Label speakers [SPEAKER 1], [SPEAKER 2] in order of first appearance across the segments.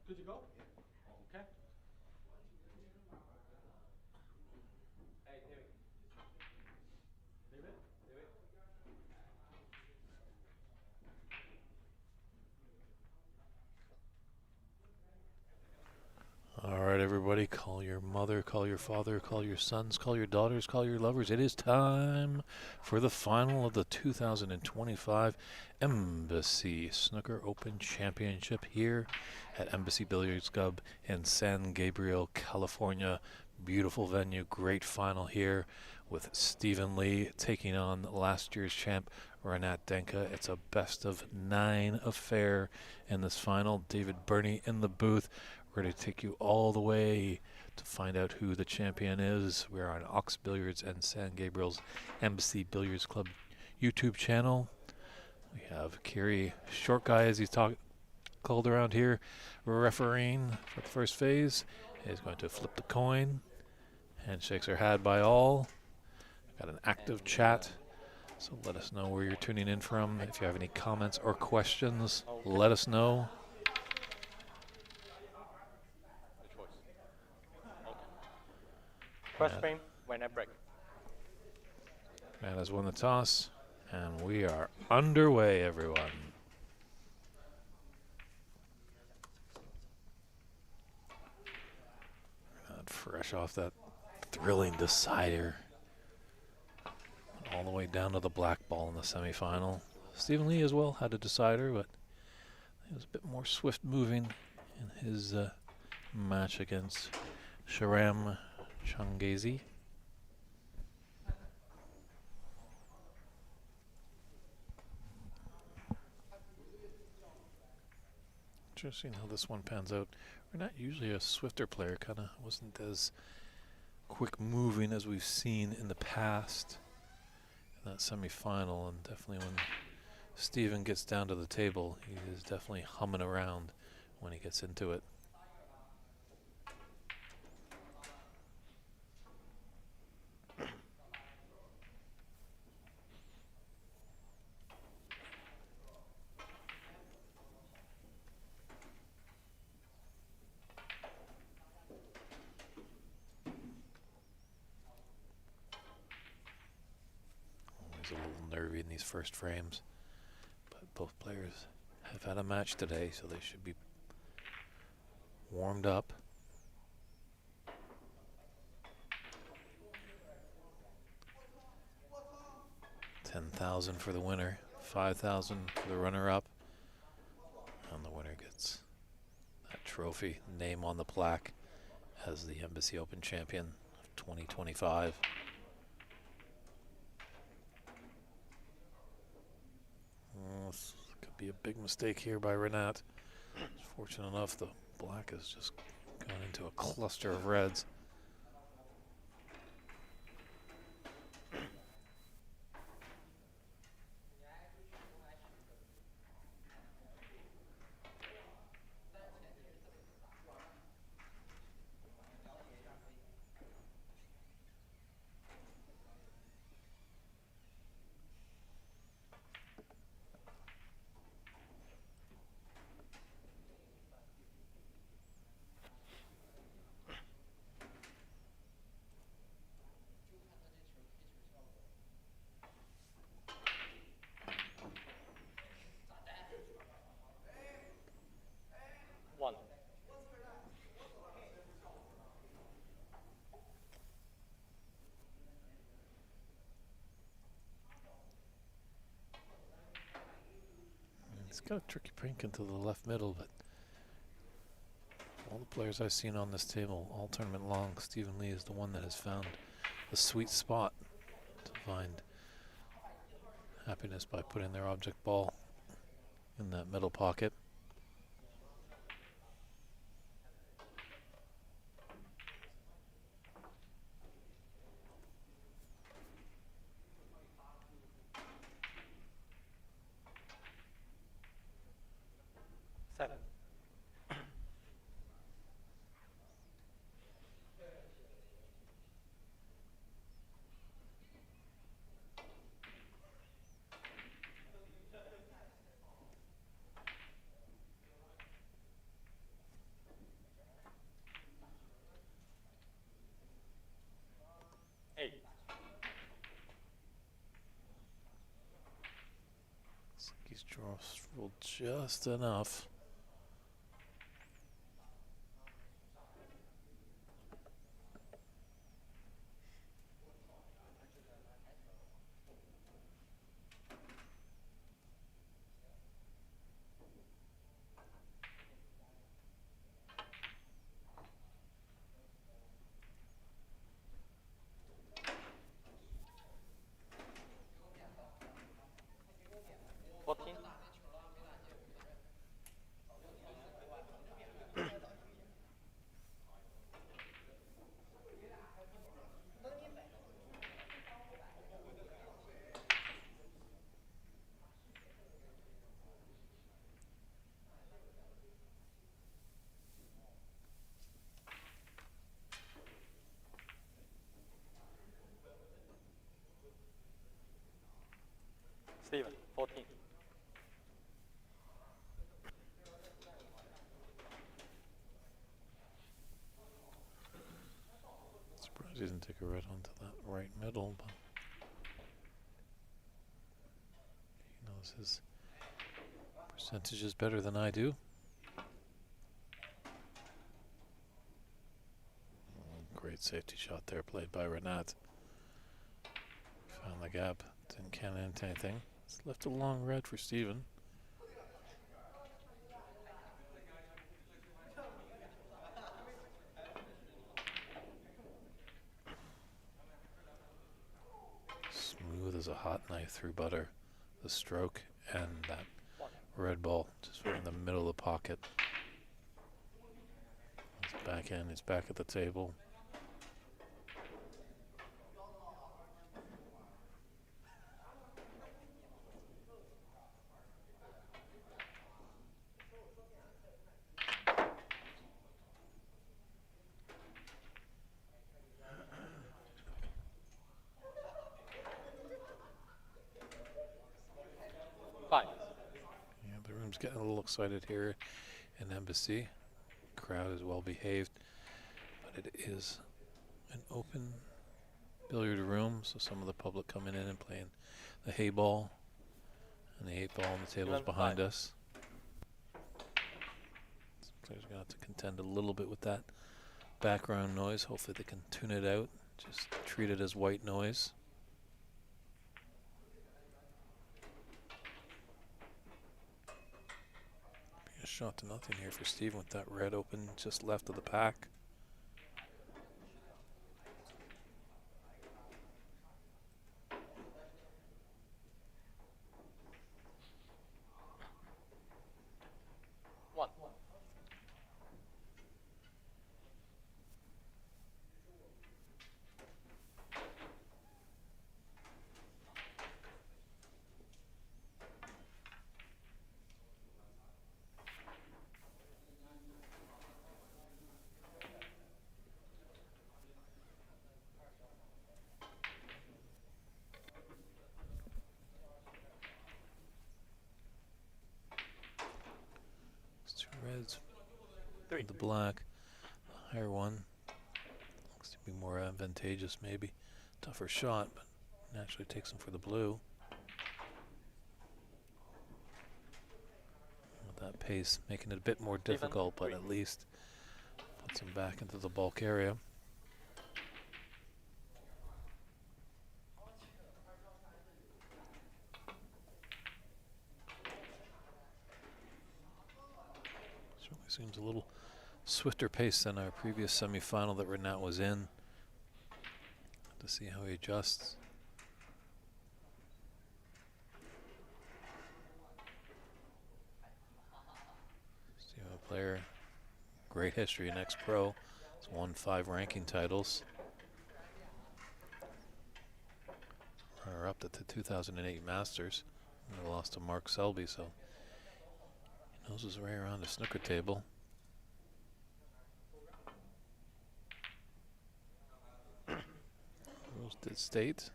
[SPEAKER 1] Good to go? Okay.
[SPEAKER 2] All right, everybody, call your mother, call your father, call your sons, call your daughters, call your lovers. It is time for the final of the 2025 Embassy Snooker Open Championship here at Embassy Billiards Club in San Gabriel, California. Beautiful venue, great final here with Stephen Lee taking on last year's champ, Renat Denkha. It's a best of 9 affair in this final. David Burney in the booth. We're going to take you all the way to find out who the champion is. We're on Ox Billiards and San Gabriel's Embassy Billiards Club YouTube channel. We have Kerry, short guy as he's called around here, refereeing for the first phase. He's going to flip the coin. Handshakes are had by all. Got an active chat, so let us know where you're tuning in from. If you have any comments or questions, let us know.
[SPEAKER 3] First frame when I break.
[SPEAKER 2] Matt has won the toss, and we are underway, everyone. Fresh off that thrilling decider. All the way down to the black ball in the semifinal. Stephen Lee as well had a decider, but he was a bit more swift moving in his match against Sharam Changazi. Interesting how this one pans out. We're not usually a swifter player, kind of wasn't as quick moving as we've seen in the past in that semifinal, and definitely when Stephen gets down to the table, he is definitely humming around when he gets into it. Always a little nervy in these first frames, but both players have had a match today, so they should be warmed up. 10,000 for the winner, 5,000 for the runner-up, and the winner gets that trophy, name on the plaque as the Embassy Open champion of 2025. This could be a big mistake here by Renat. Fortunate enough, the black has just gone into a cluster of reds.
[SPEAKER 3] One.
[SPEAKER 2] It's got a tricky pink into the left middle, but all the players I've seen on this table, all tournament long, Stephen Lee is the one that has found the sweet spot to find happiness by putting their object ball in that middle pocket.
[SPEAKER 3] Seven.
[SPEAKER 2] Traveled just enough.
[SPEAKER 3] Fourteen. Steven, 14.
[SPEAKER 2] Surprised he didn't take a red onto that right middle, but he knows his percentage is better than I do. Great safety shot there, played by Renat. Found the gap, didn't count into anything. It's left a long red for Steven. Smooth as a hot knife through butter. The stroke and that red ball just right in the middle of the pocket. He's back in, he's back at the table.
[SPEAKER 3] Five.
[SPEAKER 2] Yeah, the room's getting a little excited here in Embassy. Crowd is well behaved, but it is an open billiard room, so some of the public coming in and playing the hay ball and the 8 ball on the tables behind us. So players are going to have to contend a little bit with that background noise. Hopefully they can tune it out, just treat it as white noise. A shot to nothing here for Steven with that red open just left of the pack.
[SPEAKER 3] One.
[SPEAKER 2] It's 2 reds.
[SPEAKER 3] Three.
[SPEAKER 2] The black, the higher one looks to be more advantageous, maybe. Tougher shot, but naturally takes him for the blue. With that pace, making it a bit more difficult, but at least puts him back into the bulk area. Certainly seems a little swifter pace than our previous semi-final that Renat was in. To see how he adjusts. Steven, a player, great history in ex-pro. He's won 5 ranking titles. Runner up at the 2008 Masters. And they lost to Mark Selby, so he knows his way around the snooker table. Rules did state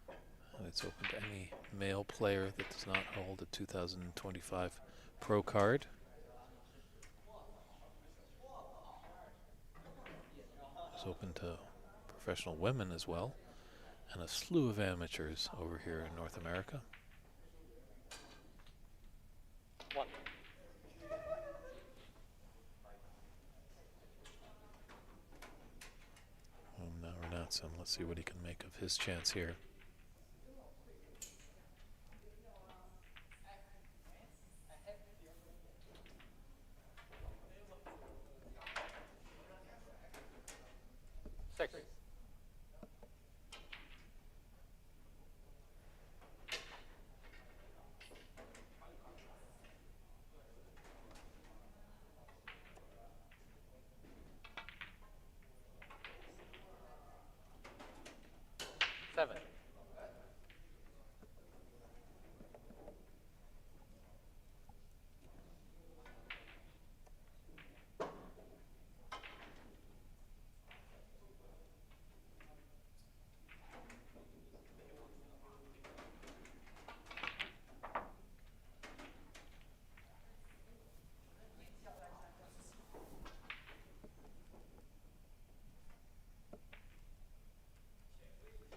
[SPEAKER 2] that it's open to any male player that does not hold a 2025 pro card. It's open to professional women as well, and a slew of amateurs over here in North America. against him. Let's see what he can make of his chance here.
[SPEAKER 3] Six. Seven.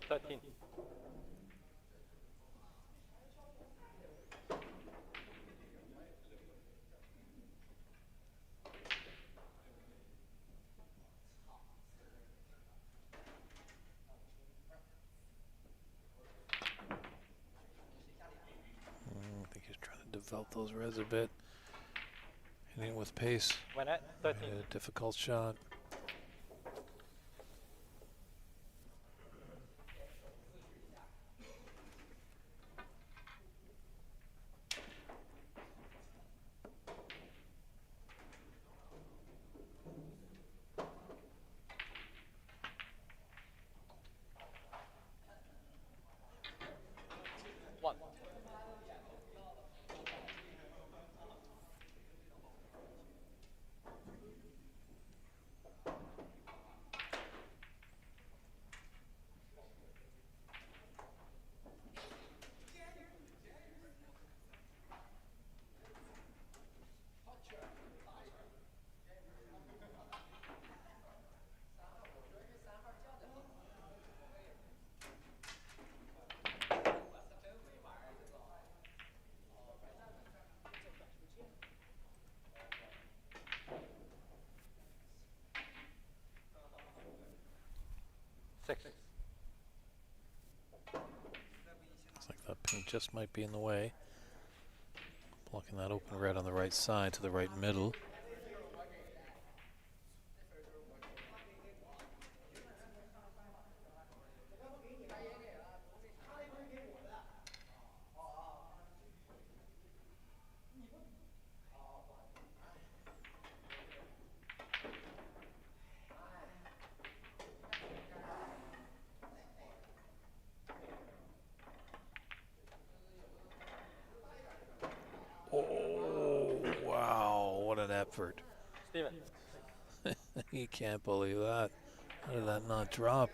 [SPEAKER 3] Thirteen.
[SPEAKER 2] I think he's trying to develop those reds a bit. Hitting it with pace.
[SPEAKER 3] Renat, 13.
[SPEAKER 2] A difficult shot.
[SPEAKER 3] One. Six.
[SPEAKER 2] Looks like that pink just might be in the way. Blocking that open red on the right side to the right middle. Oh, wow, what an effort.
[SPEAKER 3] Steven.
[SPEAKER 2] You can't believe that. How did that not drop?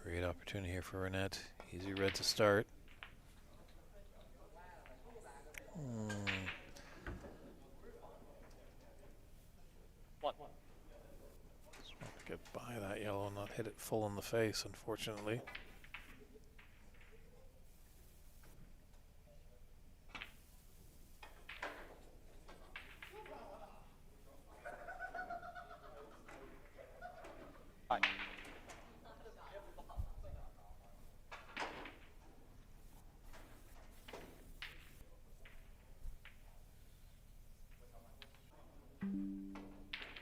[SPEAKER 2] Great opportunity here for Renat. Easy red to start.
[SPEAKER 3] One.
[SPEAKER 2] Just want to get by that yellow and not hit it full in the face, unfortunately.
[SPEAKER 3] Five.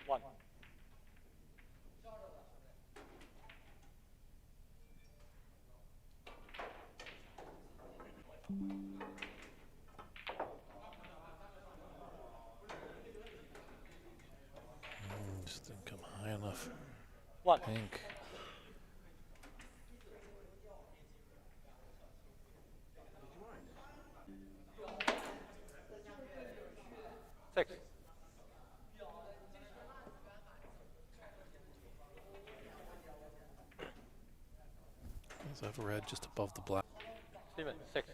[SPEAKER 3] One.
[SPEAKER 2] Just didn't come high enough.
[SPEAKER 3] One.
[SPEAKER 2] Pink.
[SPEAKER 3] Six.
[SPEAKER 2] Does have red just above the black.
[SPEAKER 3] Steven. Six.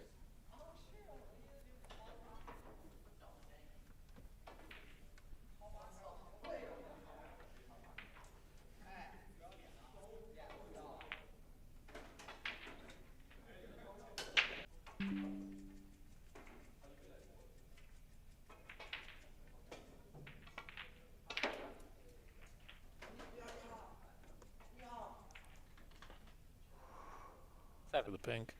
[SPEAKER 2] for the pink.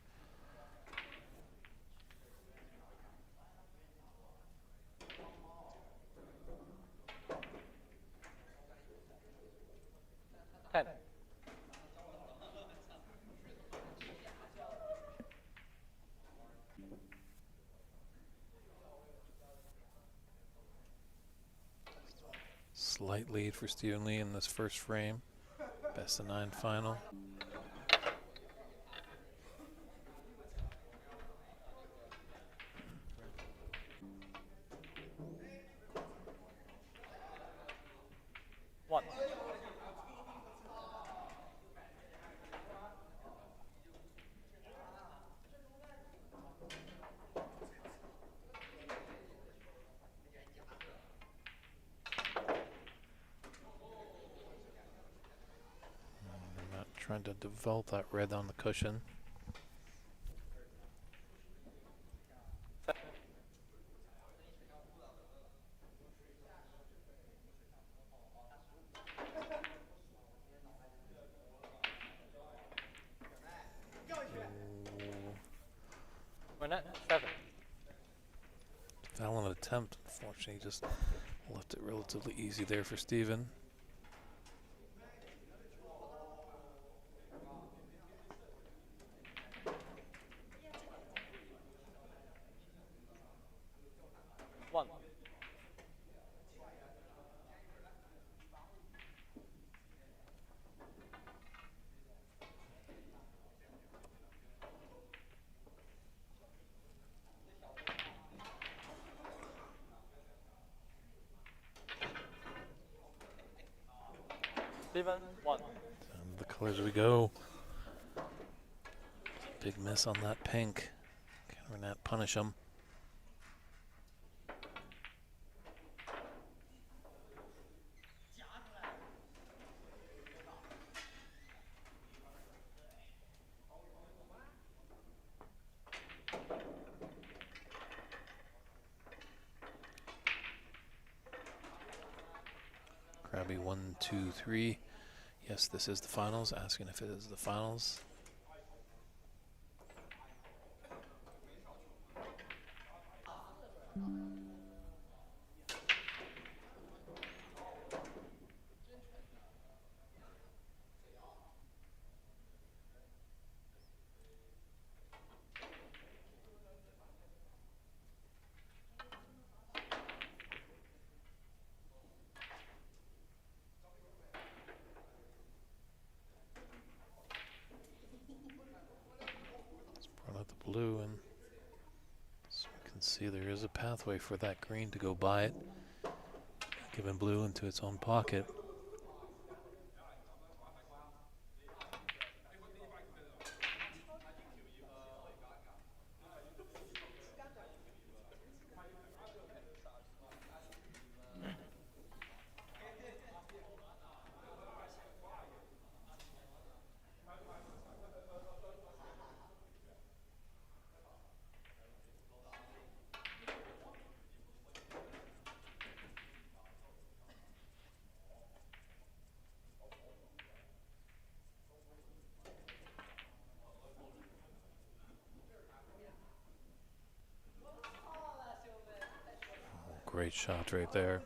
[SPEAKER 3] Ten.
[SPEAKER 2] Slight lead for Stephen Lee in this first frame. Best of 9 final.
[SPEAKER 3] One.
[SPEAKER 2] Renat trying to develop that red on the cushion.
[SPEAKER 3] Renat, 7.
[SPEAKER 2] Valiant attempt, unfortunately, just left it relatively easy there for Stephen.
[SPEAKER 3] One. Stephen, 1.
[SPEAKER 2] And the colors we go. Big miss on that pink. Can Renat punish him? Krabby 1, 2, 3. Yes, this is the finals. Asking if it is the finals. Brought out the blue, and so we can see there is a pathway for that green to go by it, giving blue into its own pocket. Great shot right there.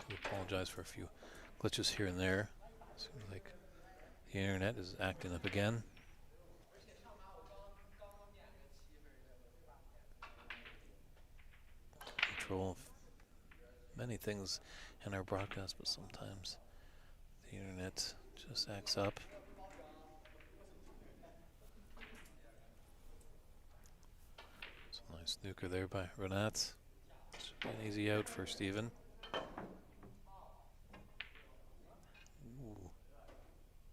[SPEAKER 2] We apologize for a few glitches here and there. Seems like the internet is acting up again. control of many things in our broadcast, but sometimes the internet just acts up. It's a nice snooker there by Renat. Should be an easy out for Steven. Ooh.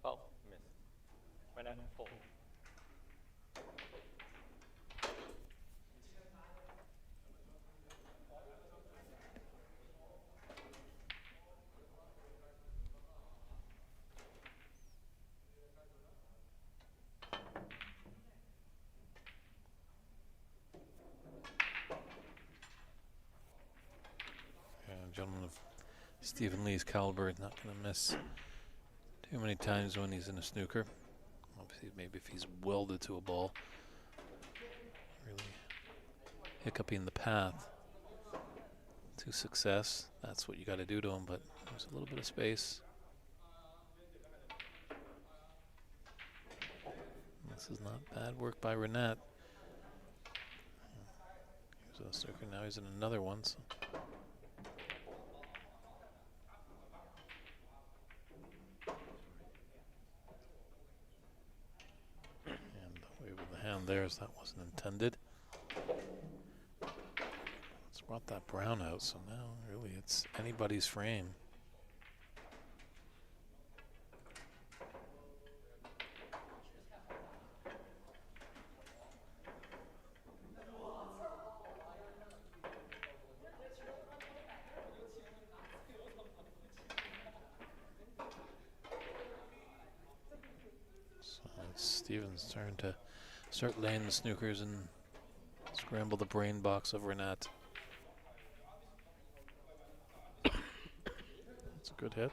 [SPEAKER 3] Oh, missed. Renat 4.
[SPEAKER 2] A gentleman of Stephen Lee's caliber is not going to miss too many times when he's in a snooker. Obviously, maybe if he's welded to a ball, really hiccuping the path to success. That's what you got to do to him, but there's a little bit of space. This is not bad work by Renat. Here's a snooker, now he's in another one. So. Hand there, as that wasn't intended. It's brought that brown out, so now really it's anybody's frame. So it's Steven's turn to start laying the snookers and scramble the brain box of Renat. That's a good hit.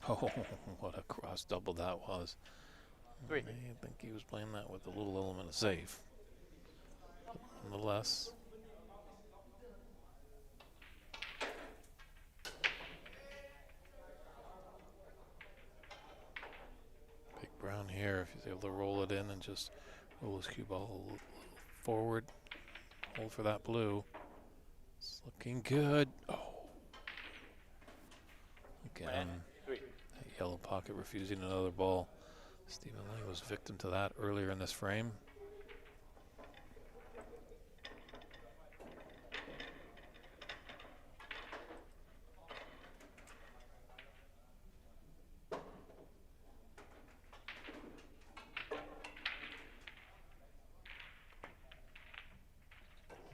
[SPEAKER 2] Oh, what a cross double that was.
[SPEAKER 3] 3.
[SPEAKER 2] I think he was playing that with a little element of safe. But nonetheless. Big brown here, if he's able to roll it in and just roll his cue ball a little forward. Hold for that blue. It's looking good. Oh. Again.
[SPEAKER 3] 3.
[SPEAKER 2] That yellow pocket refusing another ball. Stephen Lee was victim to that earlier in this frame.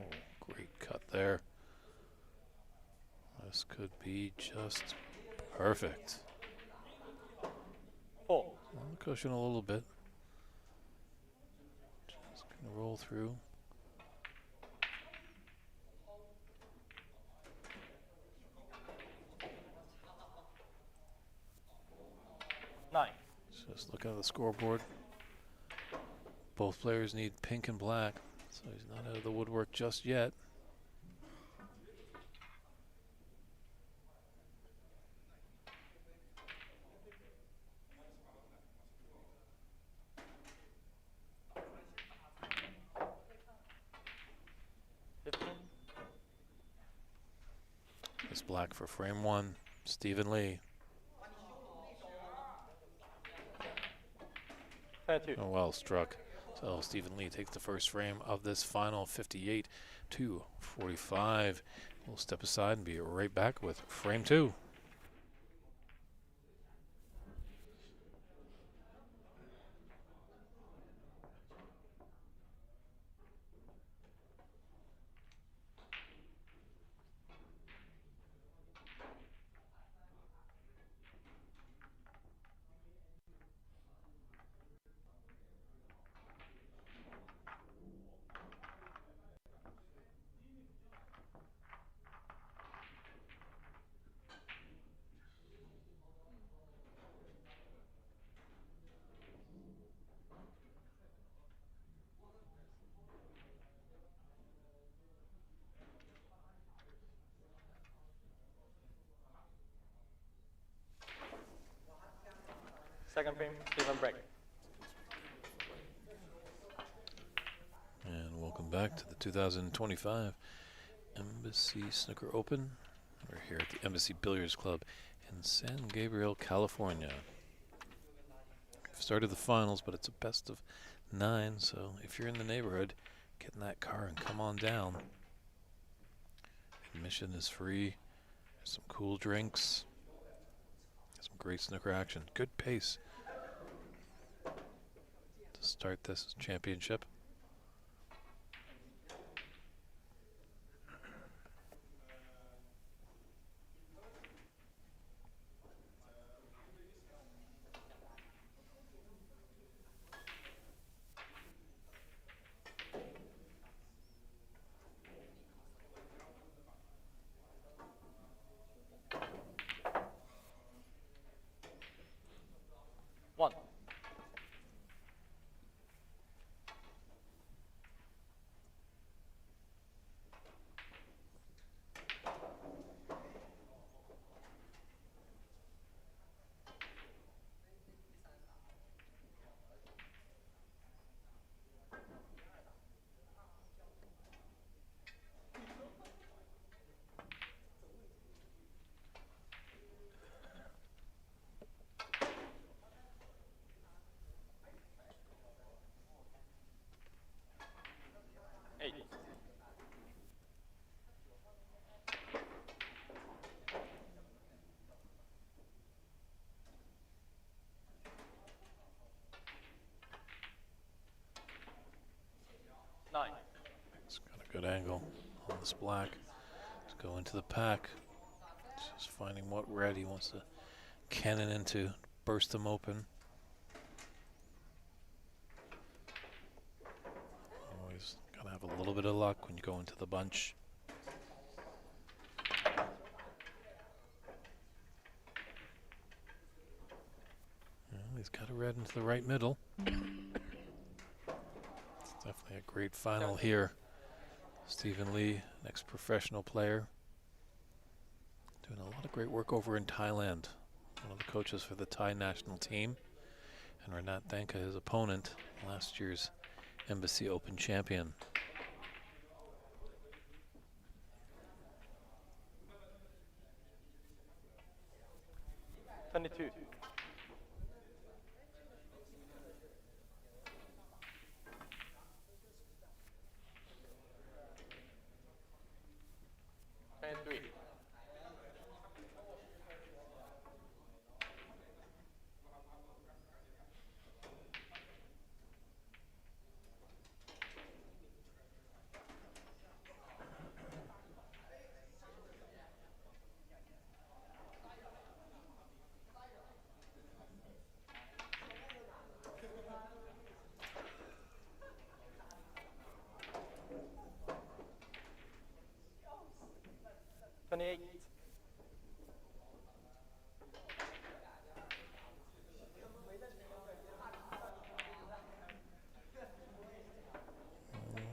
[SPEAKER 2] Oh, great cut there. This could be just perfect.
[SPEAKER 3] 4.
[SPEAKER 2] On the cushion a little bit. Just gonna roll through.
[SPEAKER 3] Nine.
[SPEAKER 2] Just look at the scoreboard. Both players need pink and black, so he's not out of the woodwork just yet. It's black for frame one. Stephen Lee.
[SPEAKER 3] 32.
[SPEAKER 2] Oh, well struck. So Stephen Lee takes the first frame of this final 58-45. We'll step aside and be right back with frame two.
[SPEAKER 3] Second frame, Stephen break.
[SPEAKER 2] And welcome back to the 2025 Embassy Snooker Open. We're here at the Embassy Billiards Club in San Gabriel, California. We've started the finals, but it's a best of 9, so if you're in the neighborhood, get in that car and come on down. Admission is free. There's some cool drinks. Some great snooker action. Good pace to start this championship.
[SPEAKER 3] One. Eight. Nine.
[SPEAKER 2] It's got a good angle on this black. Let's go into the pack. Just finding what red he wants to cannon into, burst them open. Always gotta have a little bit of luck when you go into the bunch. Well, he's got a red into the right middle. It's definitely a great final here. Stephen Lee, next professional player. Doing a lot of great work over in Thailand. One of the coaches for the Thai national team. And Renat, Denkha, his opponent, last year's Embassy Open champion.
[SPEAKER 3] 22. And 3. Eight.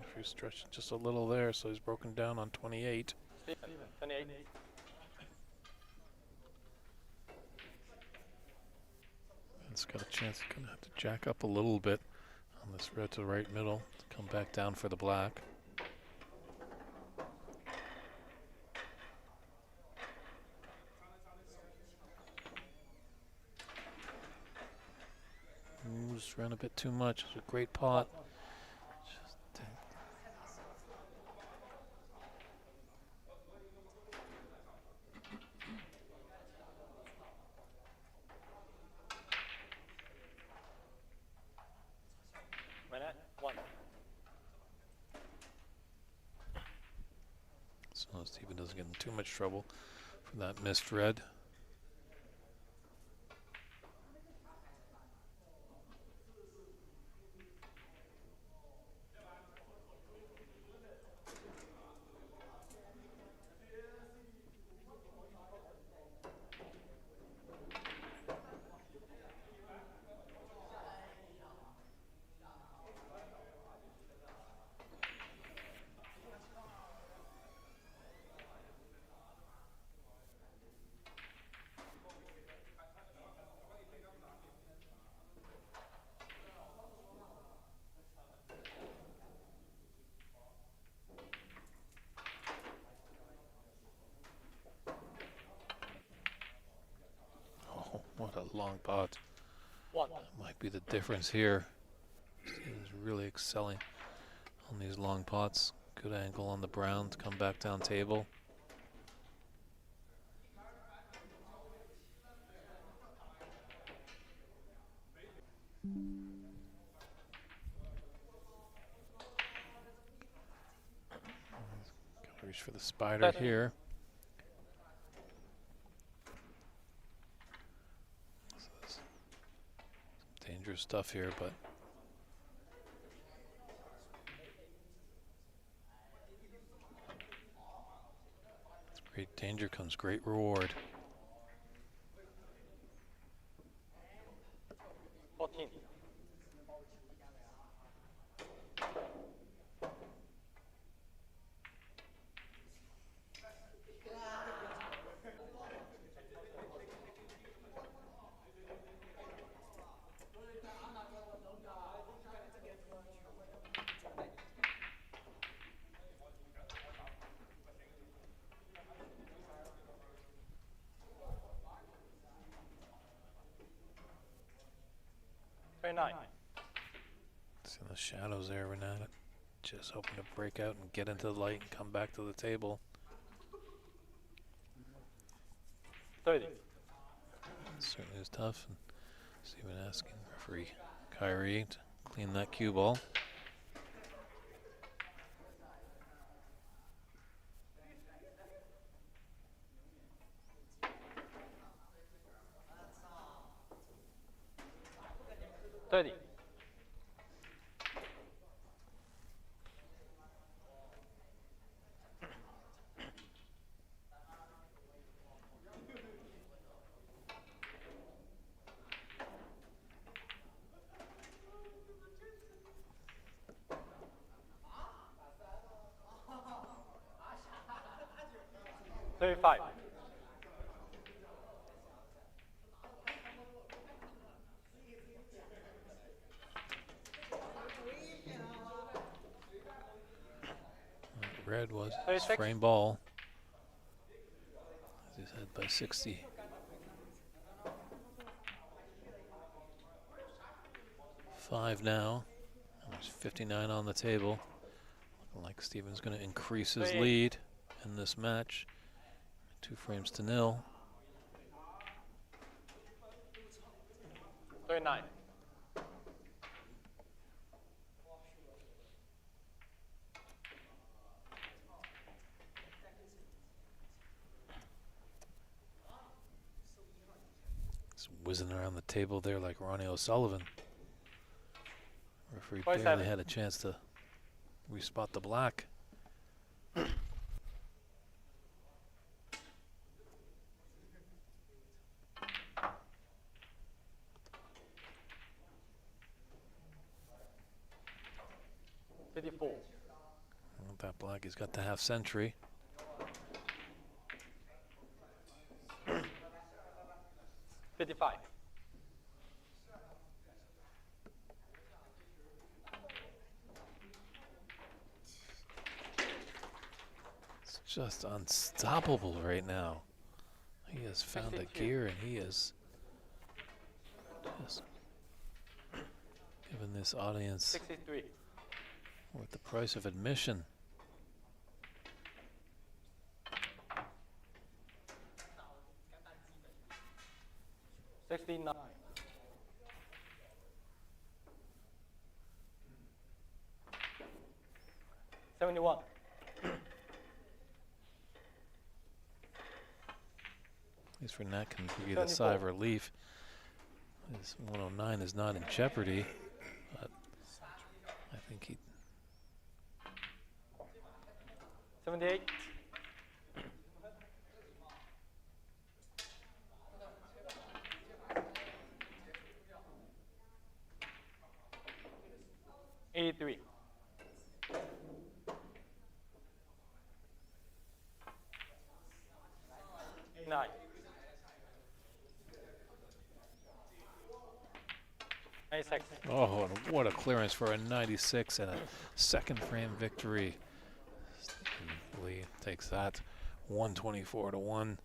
[SPEAKER 2] If you stretch just a little there, so he's broken down on 28.
[SPEAKER 3] Stephen, 28.
[SPEAKER 2] It's got a chance. He's gonna have to jack up a little bit on this red to right middle to come back down for the black. Just ran a bit too much. It's a great pot. Just
[SPEAKER 3] Renat, 1.
[SPEAKER 2] so Stephen doesn't get in too much trouble for that missed red. long pot.
[SPEAKER 3] 1.
[SPEAKER 2] Might be the difference here. Steven's really excelling on these long pots. Good angle on the brown to come back down table. Gotta reach for the spider here. This is some dangerous stuff here, but great danger comes great reward.
[SPEAKER 3] 14. 29.
[SPEAKER 2] See the shadows there, Renat. Just hoping to break out and get into the light and come back to the table.
[SPEAKER 3] 30.
[SPEAKER 2] Certainly is tough. And Steven asking referee Kyrie to clean that cue ball.
[SPEAKER 3] Thirty. Thirty-five.
[SPEAKER 2] Red was his
[SPEAKER 3] 36.
[SPEAKER 2] frame ball. He's ahead by 60. Five now. There's 59 on the table. Looking like Steven's going to increase his
[SPEAKER 3] 38.
[SPEAKER 2] lead in this match. 2 frames to 0.
[SPEAKER 3] 39.
[SPEAKER 2] He's whizzing around the table there like Ronnie O'Sullivan. Referee
[SPEAKER 3] 47.
[SPEAKER 2] barely had a chance to respot the black. With that black, he's got the half century.
[SPEAKER 3] $55.
[SPEAKER 2] It's just unstoppable right now. He has found a
[SPEAKER 3] 62.
[SPEAKER 2] gear and he is just giving this audience
[SPEAKER 3] 63.
[SPEAKER 2] worth the price of admission.
[SPEAKER 3] $69. 71.
[SPEAKER 2] At least Renat can breathe a sigh of relief. His 109 is not in jeopardy, but I think he
[SPEAKER 3] 78. 83. 9. 96.
[SPEAKER 2] Oh, and what a clearance for a 96 and a second frame victory. Stephen Lee takes that 124 to 1.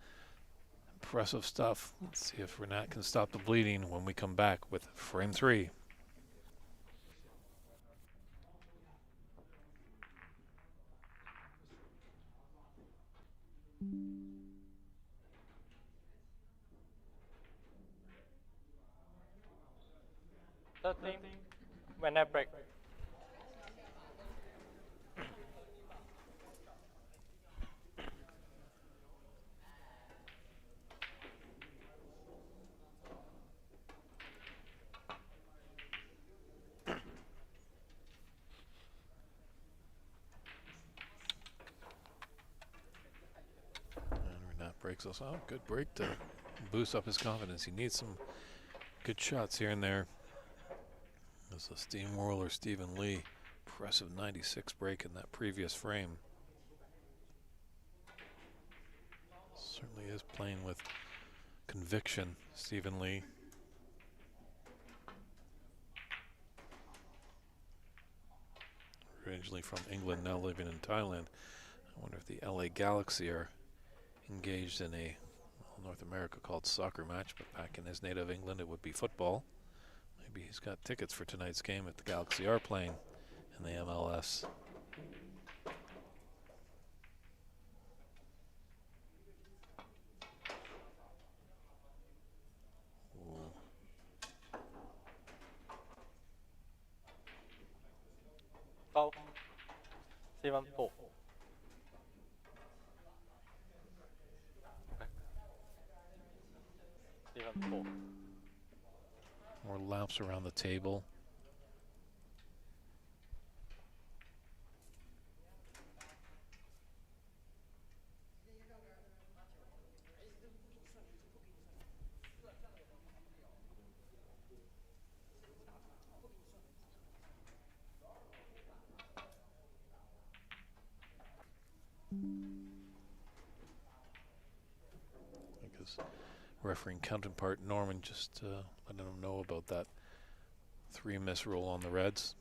[SPEAKER 2] Impressive stuff. Let's see if Renat can stop the bleeding when we come back with frame 3.
[SPEAKER 3] When I break.
[SPEAKER 2] And Renat breaks us out. Good break to boost up his confidence. He needs some good shots here and there. There's a steamroller Stephen Lee. Impressive 96 break in that previous frame. Certainly is playing with conviction, Stephen Lee. Originally from England, now living in Thailand. I wonder if the LA Galaxy are engaged in a North America called soccer match, but back in his native England it would be football. Maybe he's got tickets for tonight's game if the Galaxy are playing in the MLS. Ooh.
[SPEAKER 3] 4. 7-4.
[SPEAKER 2] More laps around the table. Because refereeing counterpart Norman just letting him know about that 3 miss rule on the Reds.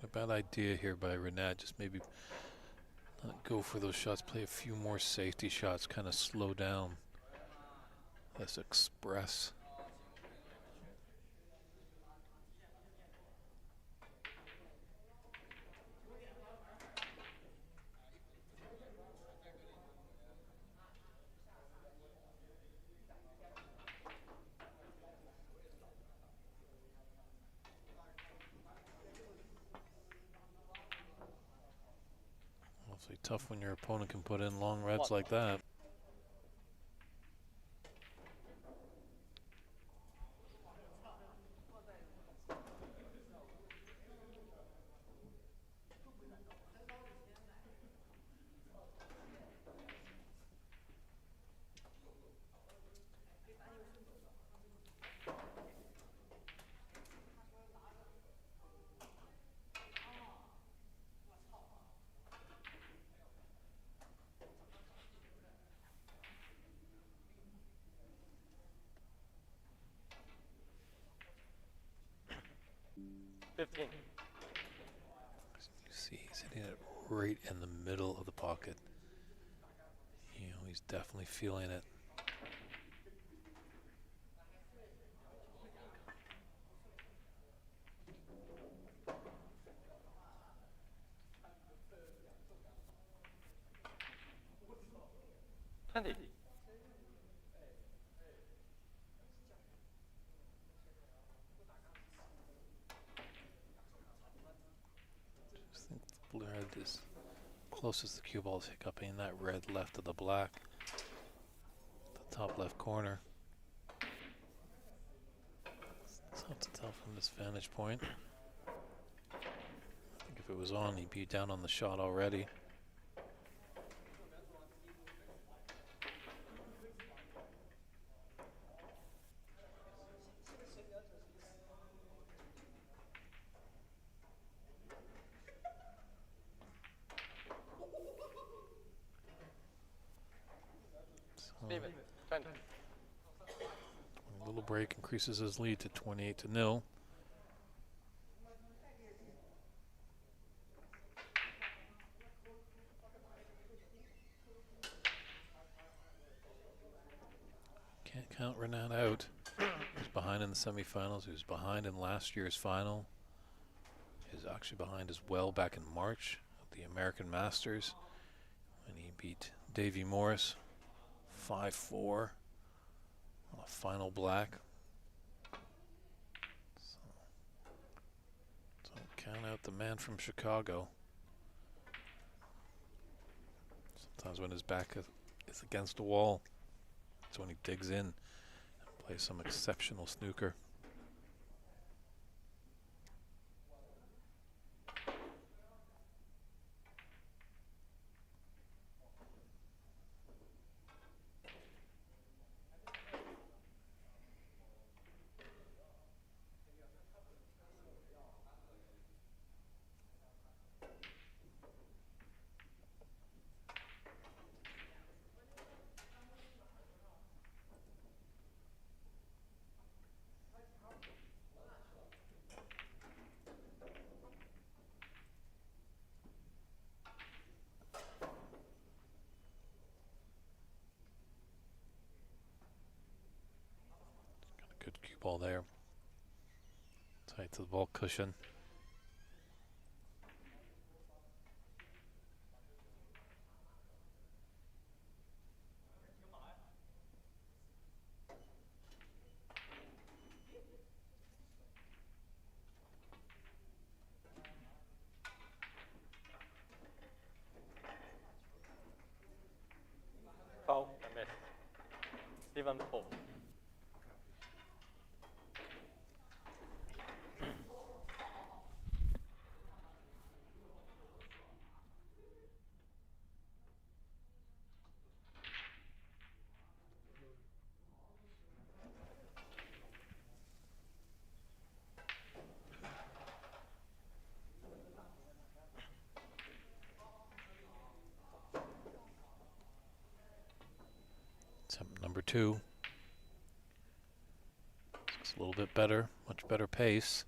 [SPEAKER 2] A bad idea here by Renat, just maybe not go for those shots, play a few more safety shots, kind of slow down, less express. Awfully tough when your opponent can put in long reds like that.
[SPEAKER 3] $15.
[SPEAKER 2] You see, he's hitting it right in the middle of the pocket. You know, he's definitely feeling it.
[SPEAKER 3] $20.
[SPEAKER 2] I think the blue red is closest to cue ball's hiccuping that red left of the black. The top left corner. It's tough to tell from this vantage point. I think if it was on, he'd be down on the shot already.
[SPEAKER 3] Steven, 20.
[SPEAKER 2] A little break increases his lead to 28-0. Renat out. He's behind in the semifinals. He was behind in last year's final. He's actually behind as well back in March at the American Masters when he beat Davey Morris 5-4 on a final black. So count out the man from Chicago. Sometimes when his back is against the wall, that's when he digs in and plays some exceptional snooker. Good cue ball there. Tight to the ball cushion.
[SPEAKER 3] Foul. I missed. 7-4.
[SPEAKER 2] Attempt number 2. It's a little bit better, much better pace.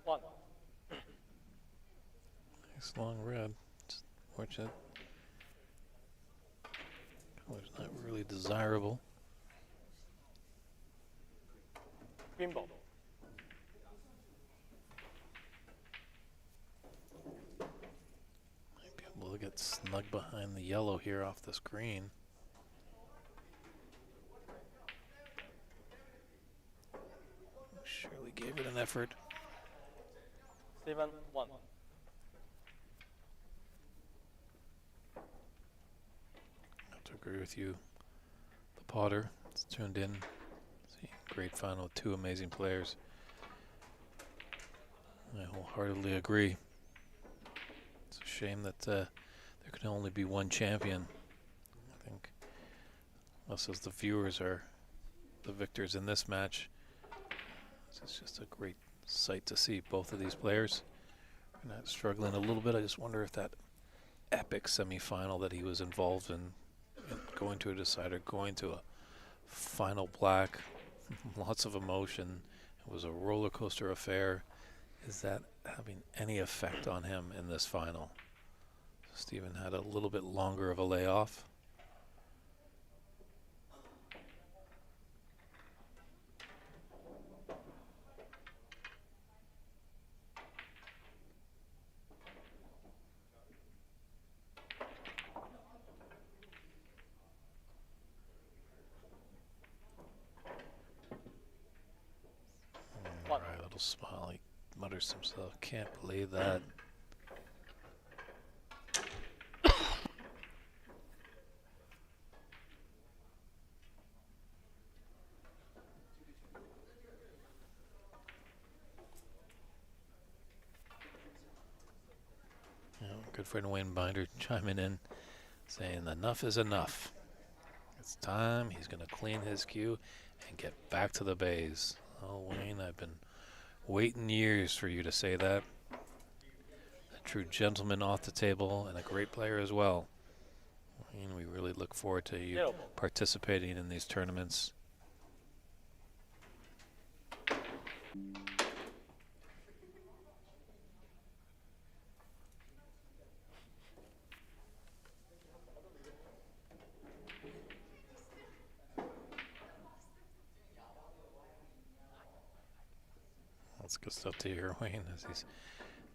[SPEAKER 3] One.
[SPEAKER 2] Nice long red. Just fortunate. Color's not really desirable.
[SPEAKER 3] Green ball.
[SPEAKER 2] Might be able to get snug behind the yellow here off this green. Surely gave it an effort.
[SPEAKER 3] 7-1.
[SPEAKER 2] I have to agree with you. The Potter is tuned in. See, great final with 2 amazing players. I wholeheartedly agree. It's a shame that there can only be one champion. I think us as the viewers are the victors in this match. It's just a great sight to see both of these players. Renat struggling a little bit. I just wonder if that epic semifinal that he was involved in going to a decider, going to a final black, lots of emotion. It was a roller coaster affair. Is that having any effect on him in this final? Stephen had a little bit longer of a layoff. All right, little smile. He mutters to himself, can't believe that. Good friend Wayne Binder chiming in, saying enough is enough. It's time. He's going to clean his cue and get back to the bays. Oh, Wayne, I've been waiting years for you to say that. A true gentleman off the table and a great player as well. Wayne, we really look forward to you participating in these tournaments. That's good stuff to hear, Wayne, as he's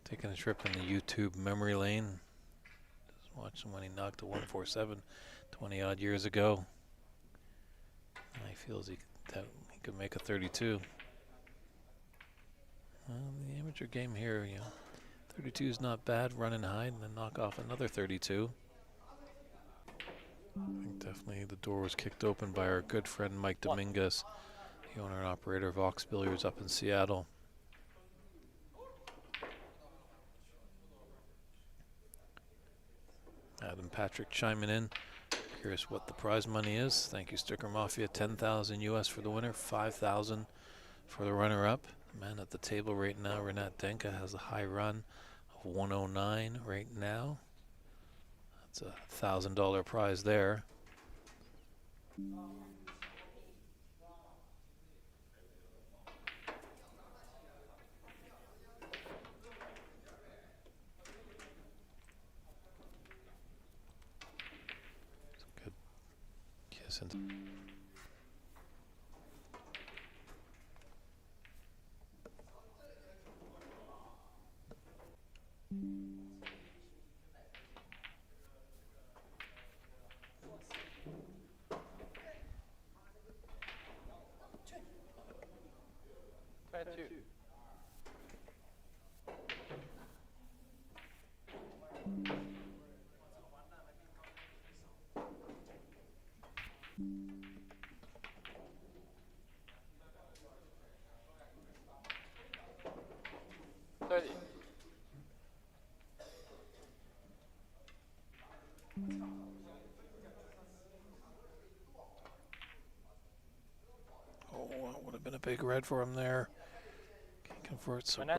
[SPEAKER 2] taking a trip in the YouTube memory lane. Just watching when he knocked a 147 20 odd years ago. And he feels that he could make a 32. Well, the amateur game here, 32 is not bad. Run and hide and then knock off another 32. I think definitely the door was kicked open by our good friend Mike Dominguez, the owner and operator of Ox Billiards up in Seattle. Adam Patrick chiming in. Curious what the prize money is. Thank you, Sticker Mafia. 10,000 US for the winner, 5,000 for the runner-up. The man at the table right now, Renat Denkha, has a high run of 109 right now. That's a $1,000 prize there. Good kiss into. Oh, that would have been a big red for him there. Can't convert so.
[SPEAKER 3] Renat.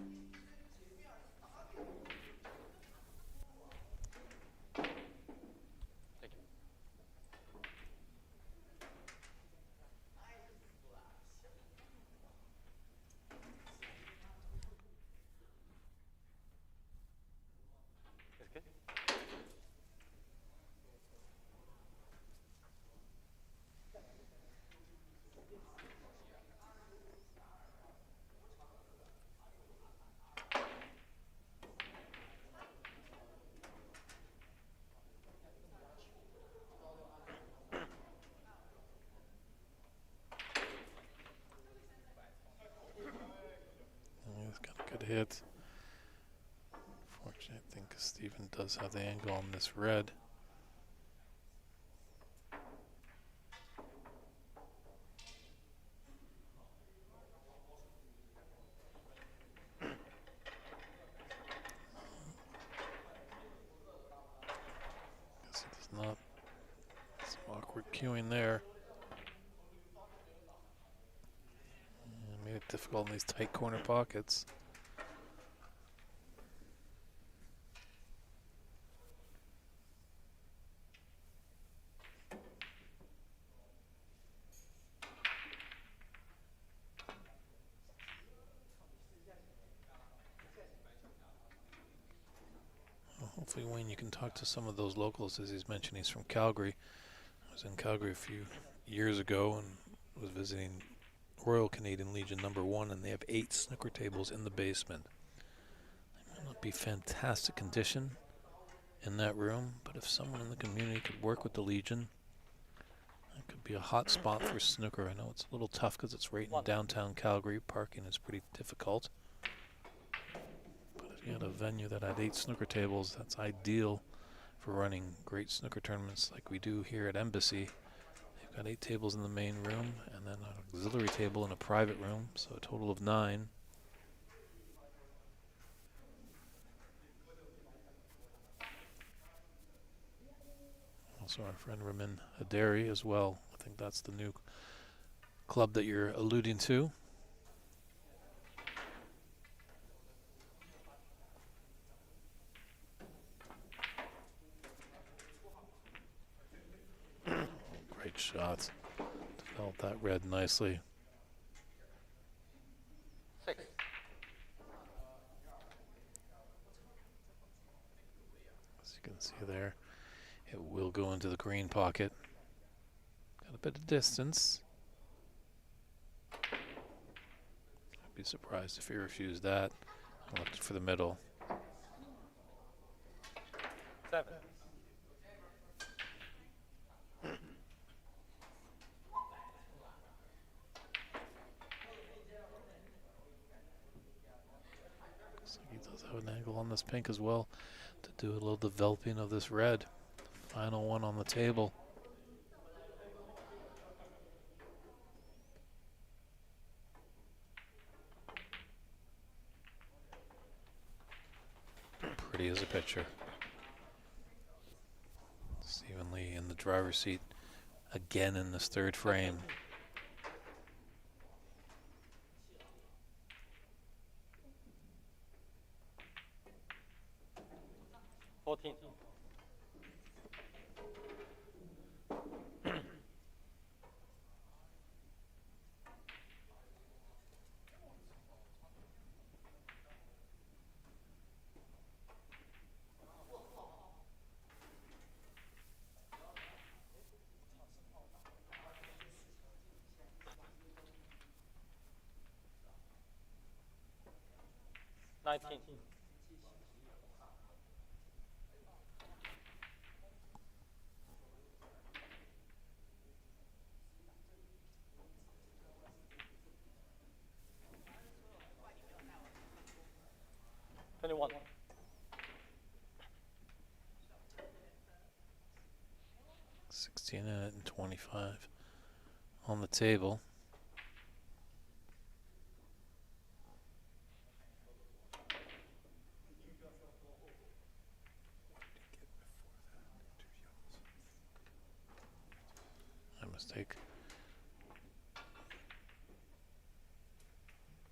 [SPEAKER 3] Thank you. That's good.
[SPEAKER 2] He's got a good hit. Fortunately, I think Stephen does have the angle on this red. Guess it does not. Some awkward queuing there. And made it difficult in these tight corner pockets. Well, hopefully, Wayne, you can talk to some of those locals, as he's mentioned he's from Calgary. I was in Calgary a few years ago and was visiting Royal Canadian Legion number 1, and they have 8 snooker tables in the basement. They might not be fantastic condition in that room, but if someone in the community could work with the Legion, it could be a hot spot for snooker. I know it's a little tough because it's right in downtown Calgary. Parking is pretty difficult. But if you had a venue that had 8 snooker tables, that's ideal for running great snooker tournaments like we do here at Embassy. They've got 8 tables in the main room and then an auxiliary table in a private room, so a total of 9. Also our friend Ramin Haderi as well. I think that's the new club that you're alluding to. Great shots. Developed that red nicely.
[SPEAKER 3] 6.
[SPEAKER 2] As you can see there, it will go into the green pocket. Got a bit of distance. I'd be surprised if he refused that. I looked for the middle.
[SPEAKER 3] 7.
[SPEAKER 2] Looks like he does have an angle on this pink as well to do a little developing of this red. Final one on the table. Pretty as a picture. Stephen Lee in the driver's seat again in this third frame.
[SPEAKER 3] Fourteen. Nineteen. 21.
[SPEAKER 2] 16 in it and 25 on the table. My mistake.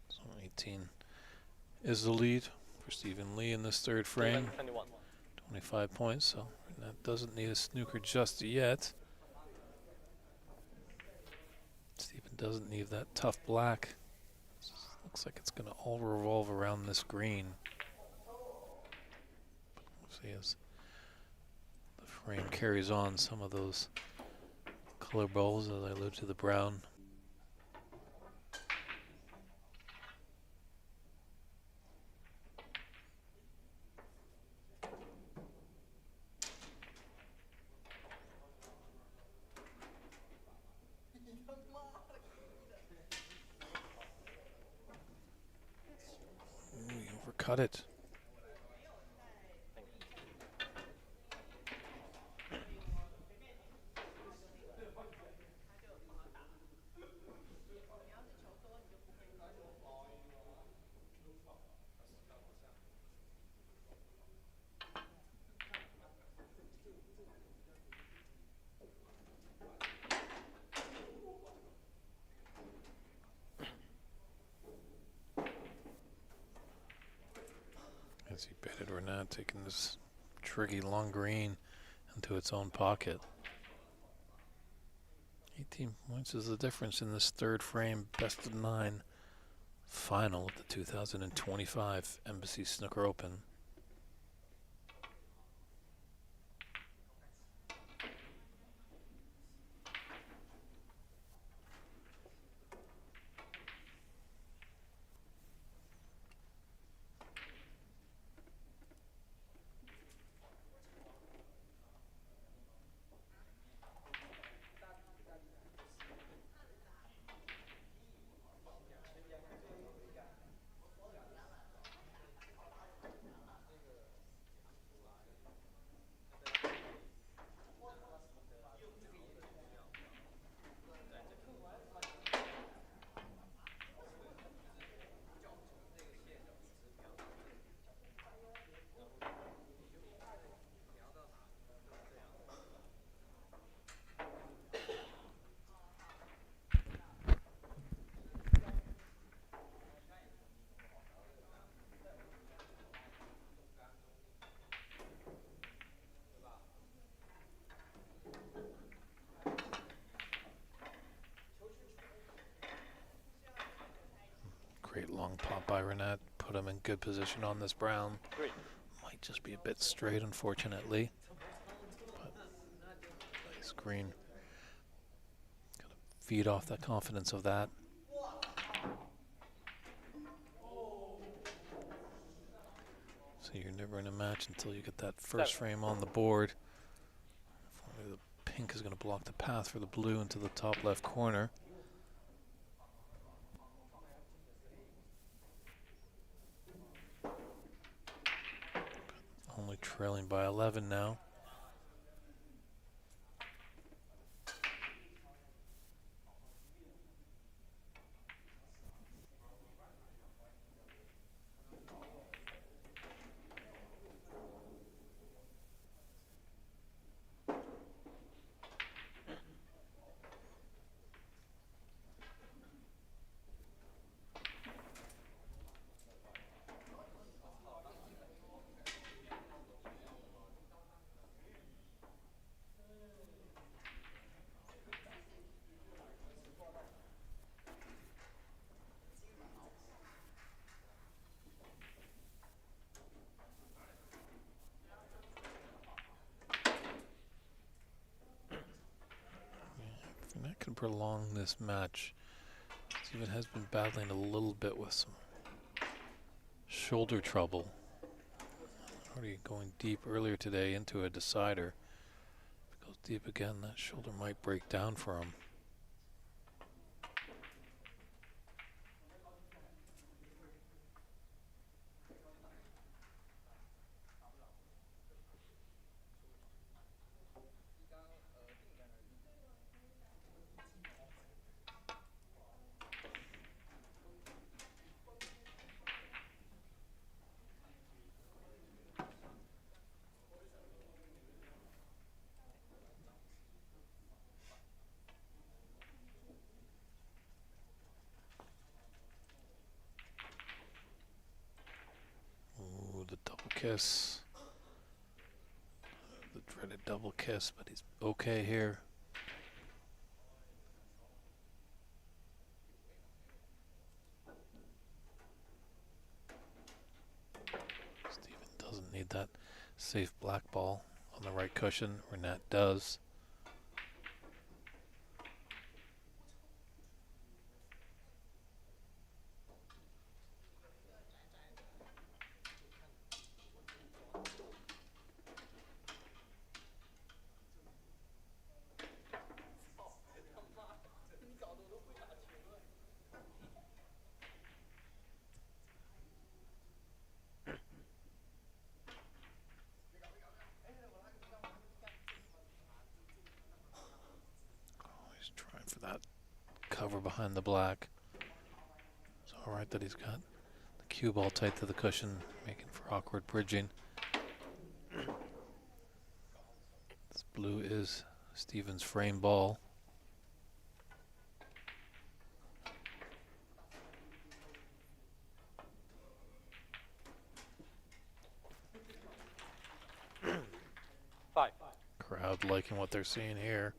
[SPEAKER 2] So 18 is the lead for Stephen Lee in this third frame.
[SPEAKER 3] 21.
[SPEAKER 2] 25 points, so that doesn't need a snooker just yet. Stephen doesn't need that tough black. Looks like it's going to all revolve around this green. We'll see as the frame carries on some of those color balls, as I alluded to the brown. Ooh, he overcut it. As he baited Renat, taking this tricky long green into its own pocket. 18 points is the difference in this third frame, best of 9 final of the 2025 Embassy Snooker Open. Great long pop by Renat, put him in good position on this brown.
[SPEAKER 3] Great.
[SPEAKER 2] Might just be a bit straight, unfortunately. But nice green. Gotta feed off that confidence of that. So you're never in a match until you get that first frame on the board. The pink is going to block the path for the blue into the top left corner. Only trailing by 11 now. That can prolong this match. Steven has been battling a little bit with some shoulder trouble. Already going deep earlier today into a decider. If it goes deep again, that shoulder might break down for him. Ooh, the double kiss. The dreaded double kiss, but he's okay here. Steven doesn't need that safe black ball on the right cushion. Renat does. He's trying for that cover behind the black. It's alright that he's got the cue ball tight to the cushion, making for awkward bridging. This blue is Steven's frame ball. Crowd liking what they're seeing here.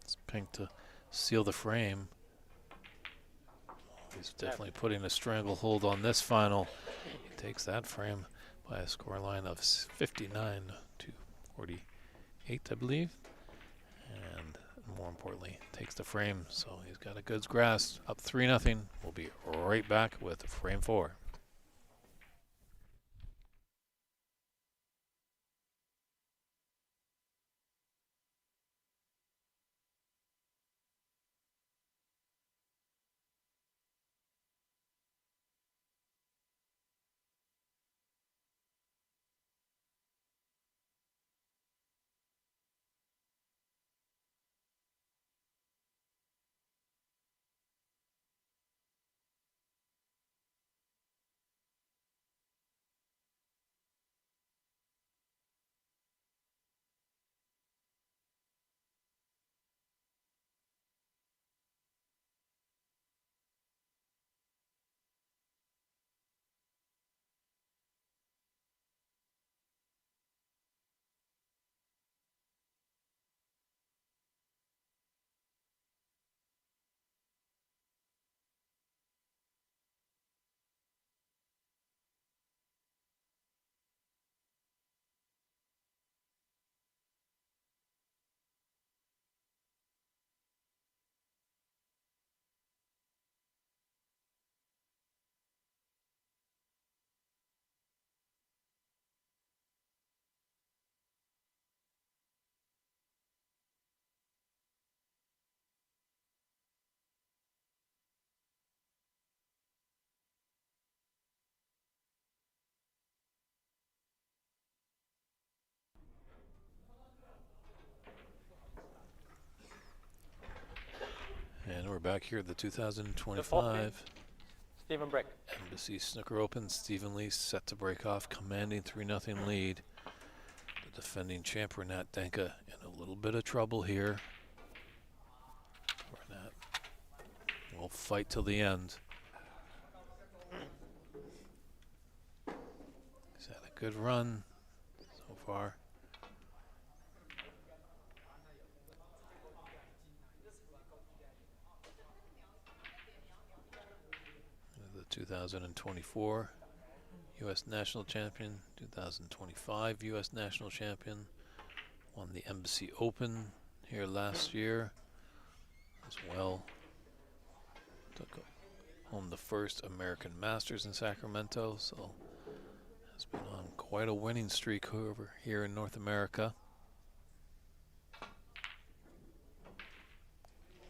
[SPEAKER 2] It's Pink to seal the frame. He's definitely putting a stranglehold on this final. He takes that frame by a scoreline of 59 to 48, I believe. And more importantly, takes the frame. So he's got a good grasp. Up 3-0. We'll be right back with frame 4. And we're back here at the 2025
[SPEAKER 3] Stephen break.
[SPEAKER 2] Embassy Snooker Open. Stephen Lee set to break off, commanding 3-0 lead. The defending champ Renat Denkha in a little bit of trouble here. Renat will fight till the end. He's had a good run so far. The 2024 U.S. National Champion, 2025 U.S. National Champion, won the Embassy Open here last year as well. Took home the first American Masters in Sacramento, so has been on quite a winning streak over here in North America.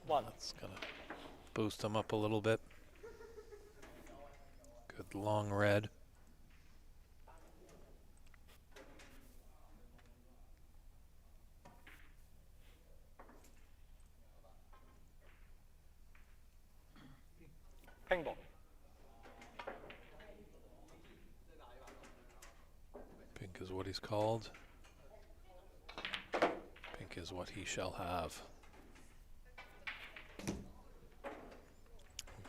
[SPEAKER 2] That's gonna boost him up a little bit. Good long red.
[SPEAKER 3] Ping ball.
[SPEAKER 2] Pink is what he's called. Pink is what he shall have.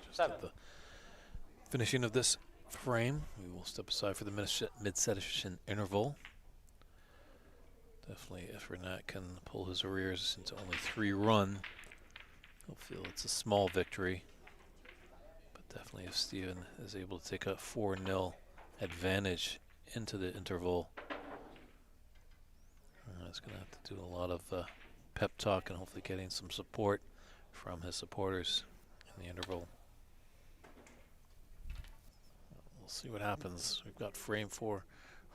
[SPEAKER 2] Just at the finishing of this frame, we will step aside for the mid-session interval. Definitely, if Renat can pull his arrears into only 3 run, he'll feel it's a small victory. But definitely, if Steven is able to take a 4-0 advantage into the interval, he's going to have to do a lot of pep talk and hopefully getting some support from his supporters in the interval. We'll see what happens. We've got frame 4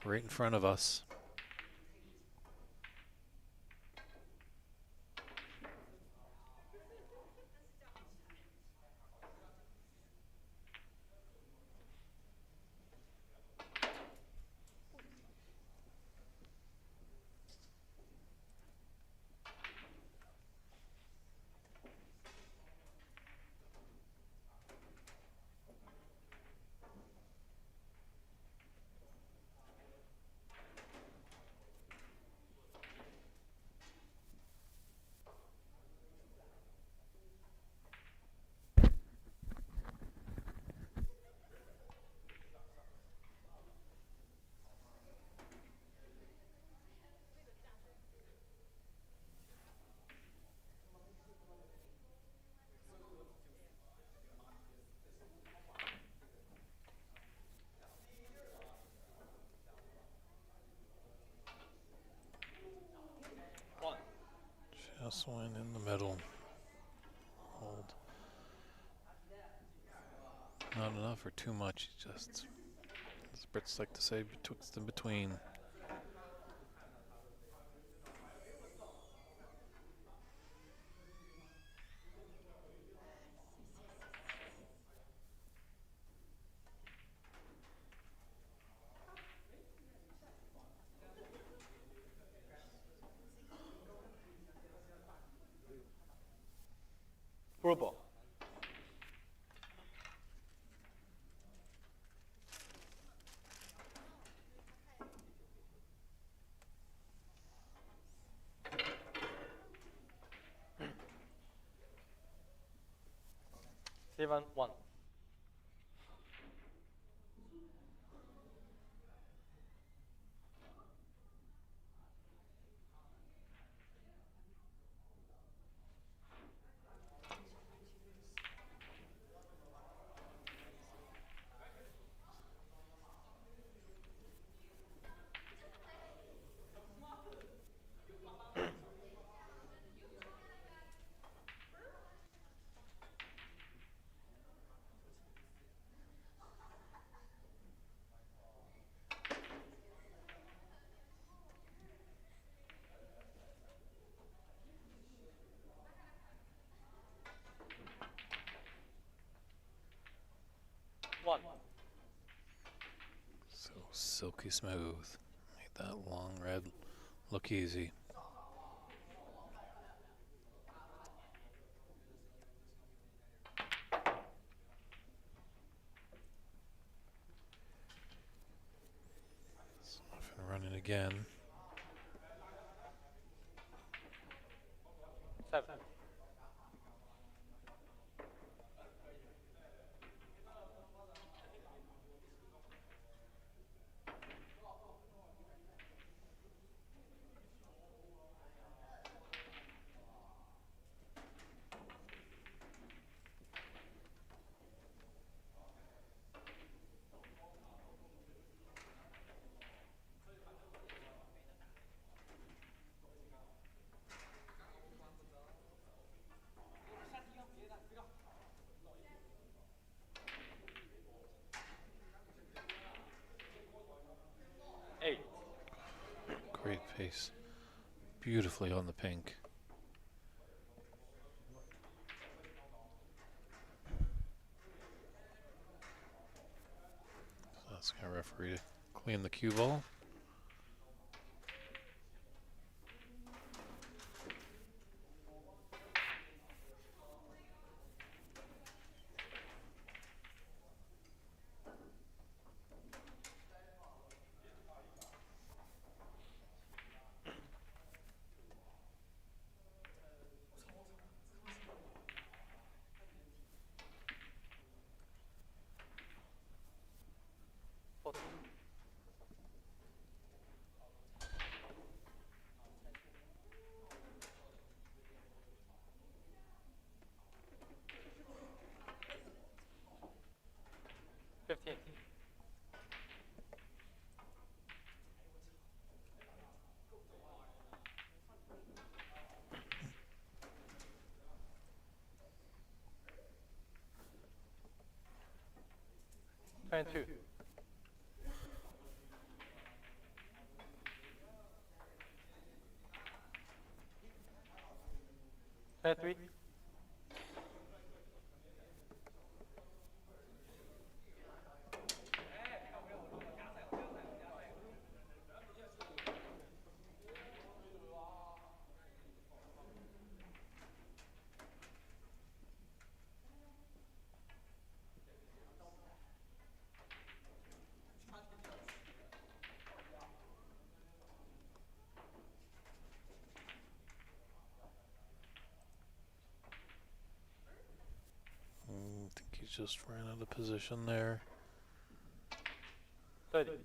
[SPEAKER 2] right in front of us. Crosswind in the middle. Hold. Not enough or too much. Just, as Brits like to say, betwixt and between.
[SPEAKER 3] Blue ball. Seven, one. One.
[SPEAKER 2] So silky smooth. Made that long red look easy. So off and running again.
[SPEAKER 3] Seven. Eight.
[SPEAKER 2] Great pace. Beautifully on the pink. So that's going to referee to clean the cue ball.
[SPEAKER 3] Fourteen. 15. 22. 23.
[SPEAKER 2] I think he just ran out of position there.
[SPEAKER 3] 30.
[SPEAKER 2] 30.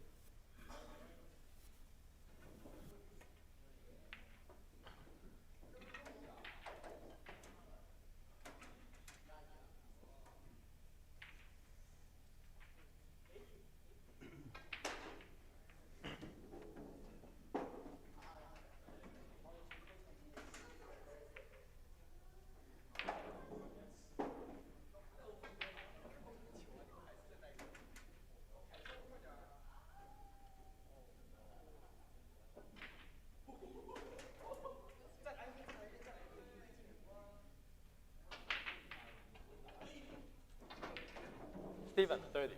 [SPEAKER 3] Steven, 30.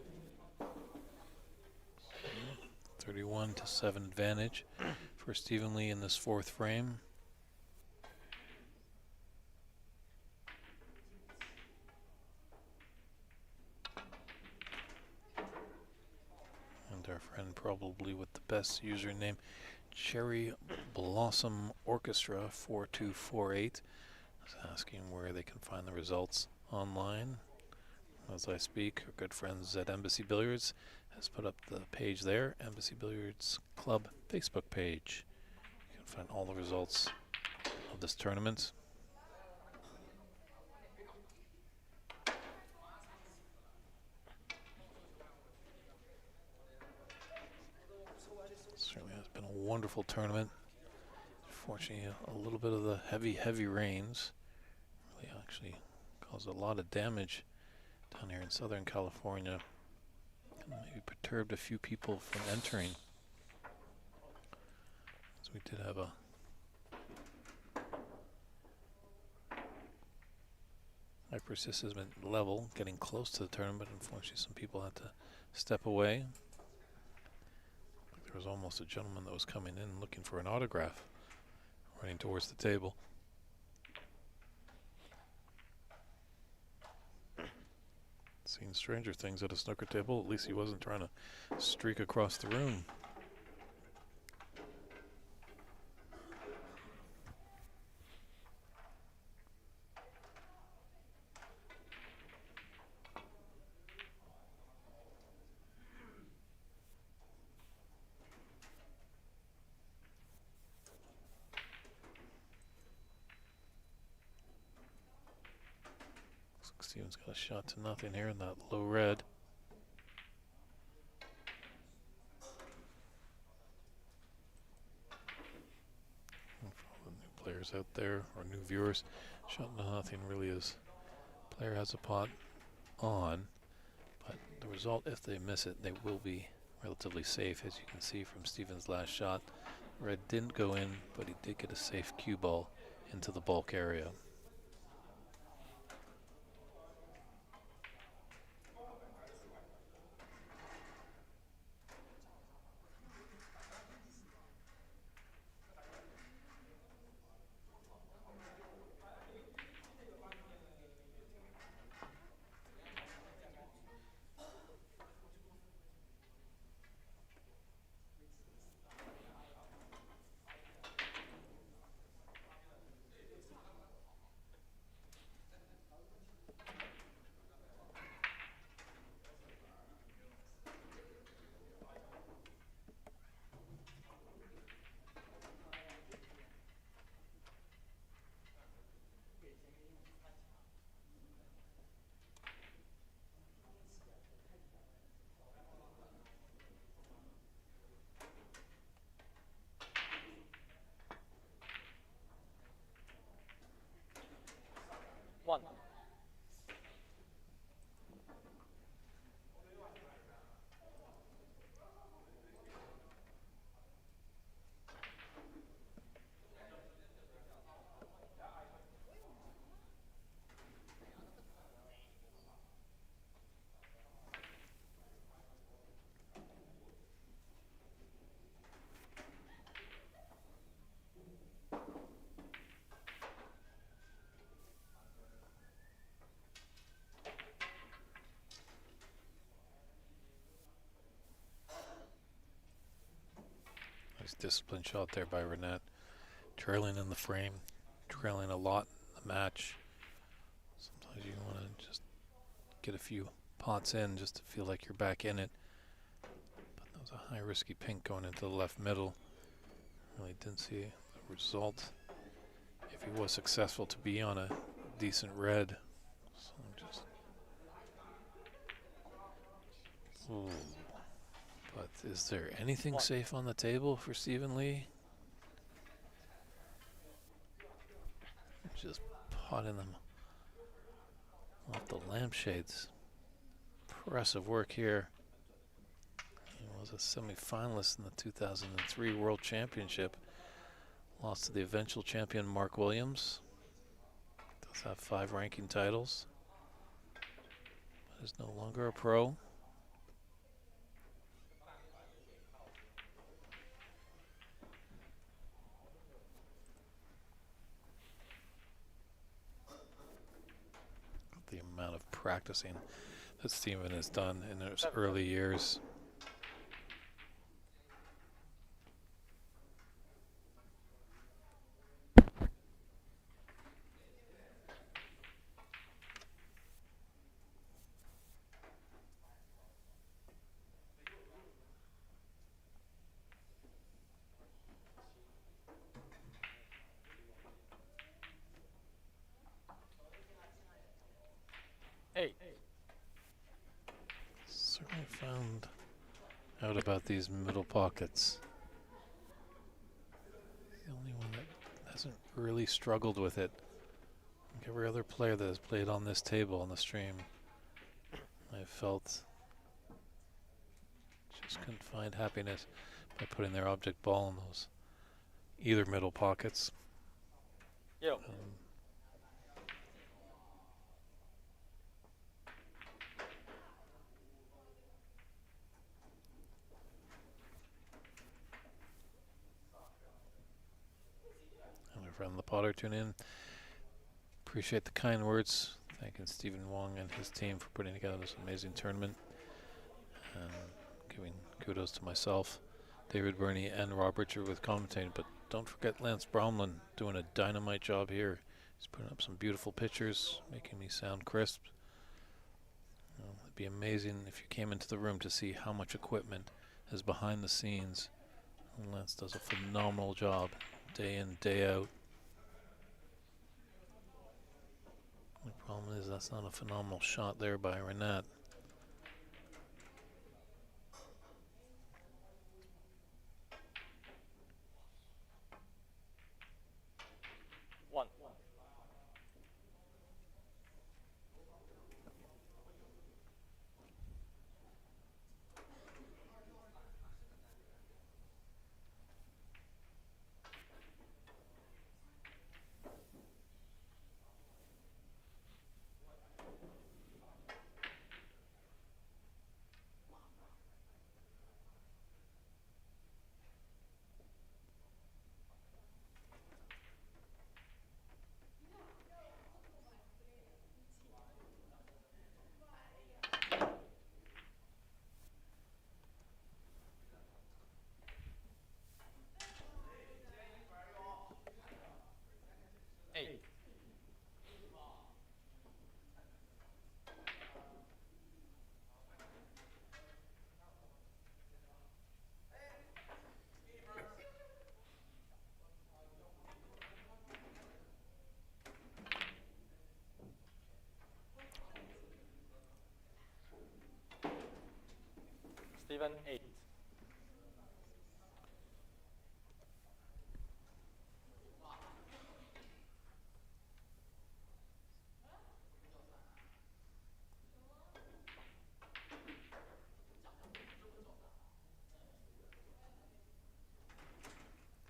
[SPEAKER 2] 31-7 advantage for Stephen Lee in this fourth frame. And our friend probably with the best username, Cherry Blossom Orchestra 4248, is asking where they can find the results online. As I speak, our good friends at Embassy Billiards has put up the page there, Embassy Billiards Club Facebook page. You can find all the results of this tournament. Certainly has been a wonderful tournament. Fortunately, a little bit of the heavy rains really actually caused a lot of damage down here in Southern California. And maybe perturbed a few people from entering. So we did have a high persistent level getting close to the tournament, but unfortunately some people had to step away. There was almost a gentleman that was coming in looking for an autograph, running towards the table. Seen stranger things at a snooker table. At least he wasn't trying to streak across the room. Steven's got a shot to nothing here in that low red. And for all the new players out there, or new viewers, shot to nothing really is player has a pot on, but the result, if they miss it, they will be relatively safe, as you can see from Steven's last shot. Red didn't go in, but he did get a safe cue ball into the bulk area.
[SPEAKER 3] One.
[SPEAKER 2] Nice disciplined shot there by Renat. Trailing in the frame, trailing a lot in the match. Sometimes you want to just get a few pots in just to feel like you're back in it. But that was a high risky pink going into the left middle. Really didn't see the result if he was successful to be on a decent red. So just ooh. But is there anything safe on the table for Stephen Lee? Just potting them off the lampshades. Impressive work here. He was a semi-finalist in the 2003 World Championship. Lost to the eventual champion Mark Williams. Does have 5 ranking titles. is no longer a pro. The amount of practicing that Steven has done in his early years.
[SPEAKER 3] Eight.
[SPEAKER 2] Certainly found out about these middle pockets. The only one that hasn't really struggled with it. Like every other player that has played on this table on the stream, I felt just couldn't find happiness by putting their object ball in those either middle pockets.
[SPEAKER 3] Yo.
[SPEAKER 2] And my friend the Potter tune in. Appreciate the kind words. Thanking Stephen Wong and his team for putting together this amazing tournament. And giving kudos to myself, David Burney, and Rob Richard with commentating. But don't forget Lance Bromlin doing a dynamite job here. He's putting up some beautiful pictures, making me sound crisp. It'd be amazing if you came into the room to see how much equipment is behind the scenes. And Lance does a phenomenal job, day in, day out. The problem is that's not a phenomenal shot there by Renat.
[SPEAKER 3] One. Eight. Steven, 8.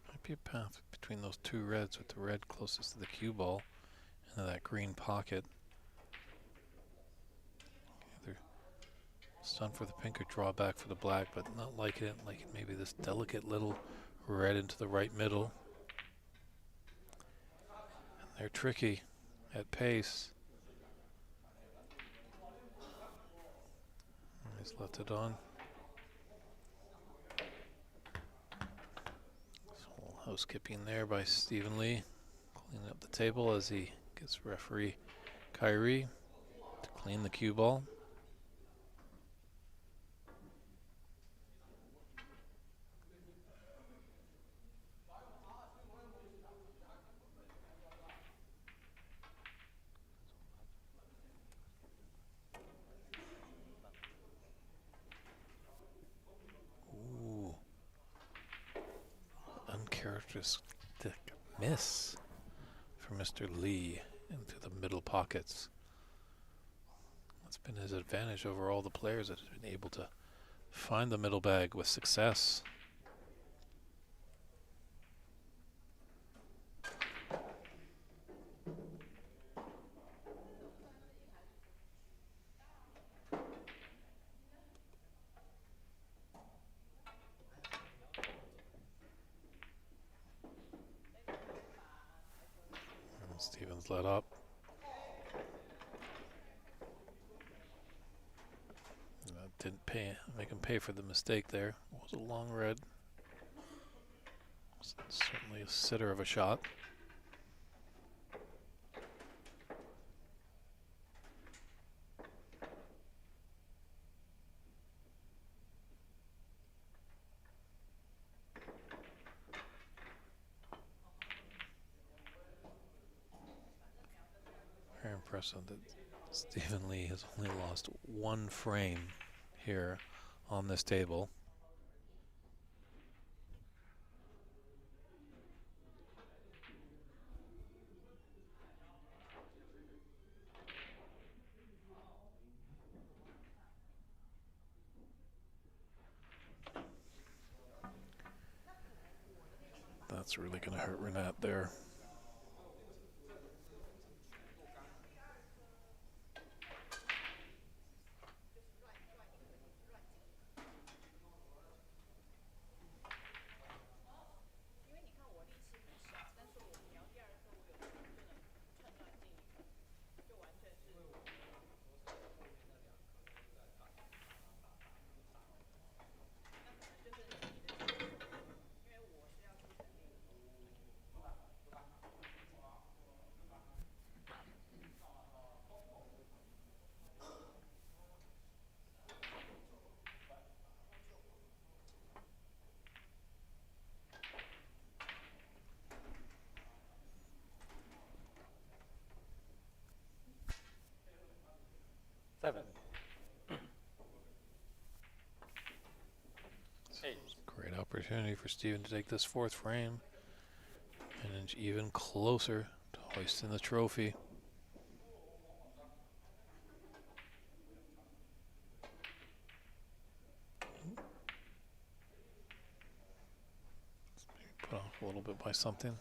[SPEAKER 2] Might be a path between those two reds, with the red closest to the cue ball and that green pocket. Either stun for the pink or draw back for the black, but not liking it. Like maybe this delicate little red into the right middle. And they're tricky at pace. He's left it on. Housekeeping there by Stephen Lee, cleaning up the table as he gets referee Kyrie to clean the cue ball. Ooh. Uncharacteristic miss for Mr. Lee into the middle pockets. That's been his advantage over all the players that have been able to find the middle bag with success. Stevens let up. That didn't make him pay for the mistake there. It was a long red. Certainly a sitter of a shot. Very impressive that Stephen Lee has only lost one frame here on this table. That's really going to hurt Renat there.
[SPEAKER 3] Seven. 8.
[SPEAKER 2] Great opportunity for Stephen to take this fourth frame and inch even closer to hoisting the trophy. Put off a little bit by something.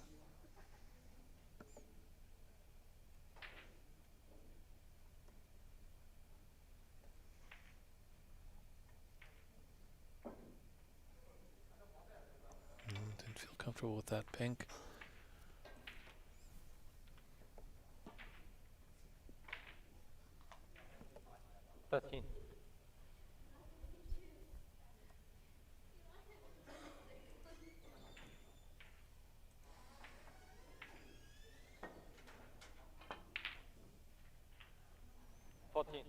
[SPEAKER 2] Didn't feel comfortable with that pink.
[SPEAKER 3] Thirteen. 14.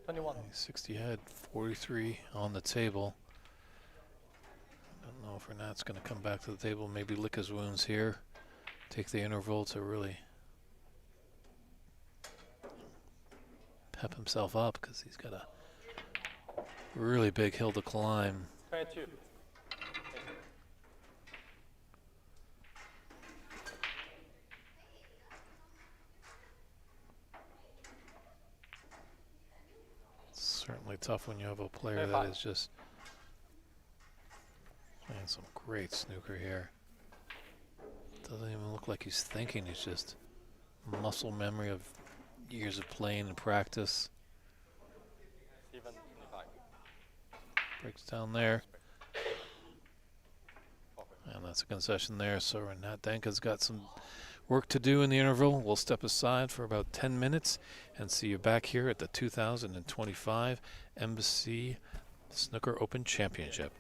[SPEAKER 3] 21.
[SPEAKER 2] 60 ahead, 43 on the table. Don't know if Renat's going to come back to the table, maybe lick his wounds here. Take the interval to really pep himself up because he's got a really big hill to climb.
[SPEAKER 3] 22.
[SPEAKER 2] Certainly tough when you have a player that is just playing some great snooker here. Doesn't even look like he's thinking. He's just muscle memory of years of playing and practice.
[SPEAKER 3] 25.
[SPEAKER 2] Breaks down there. And that's a concession there. So Renat Denkha's got some work to do in the interval. We'll step aside for about 10 minutes and see you back here at the 2025 Embassy Snooker Open Championship.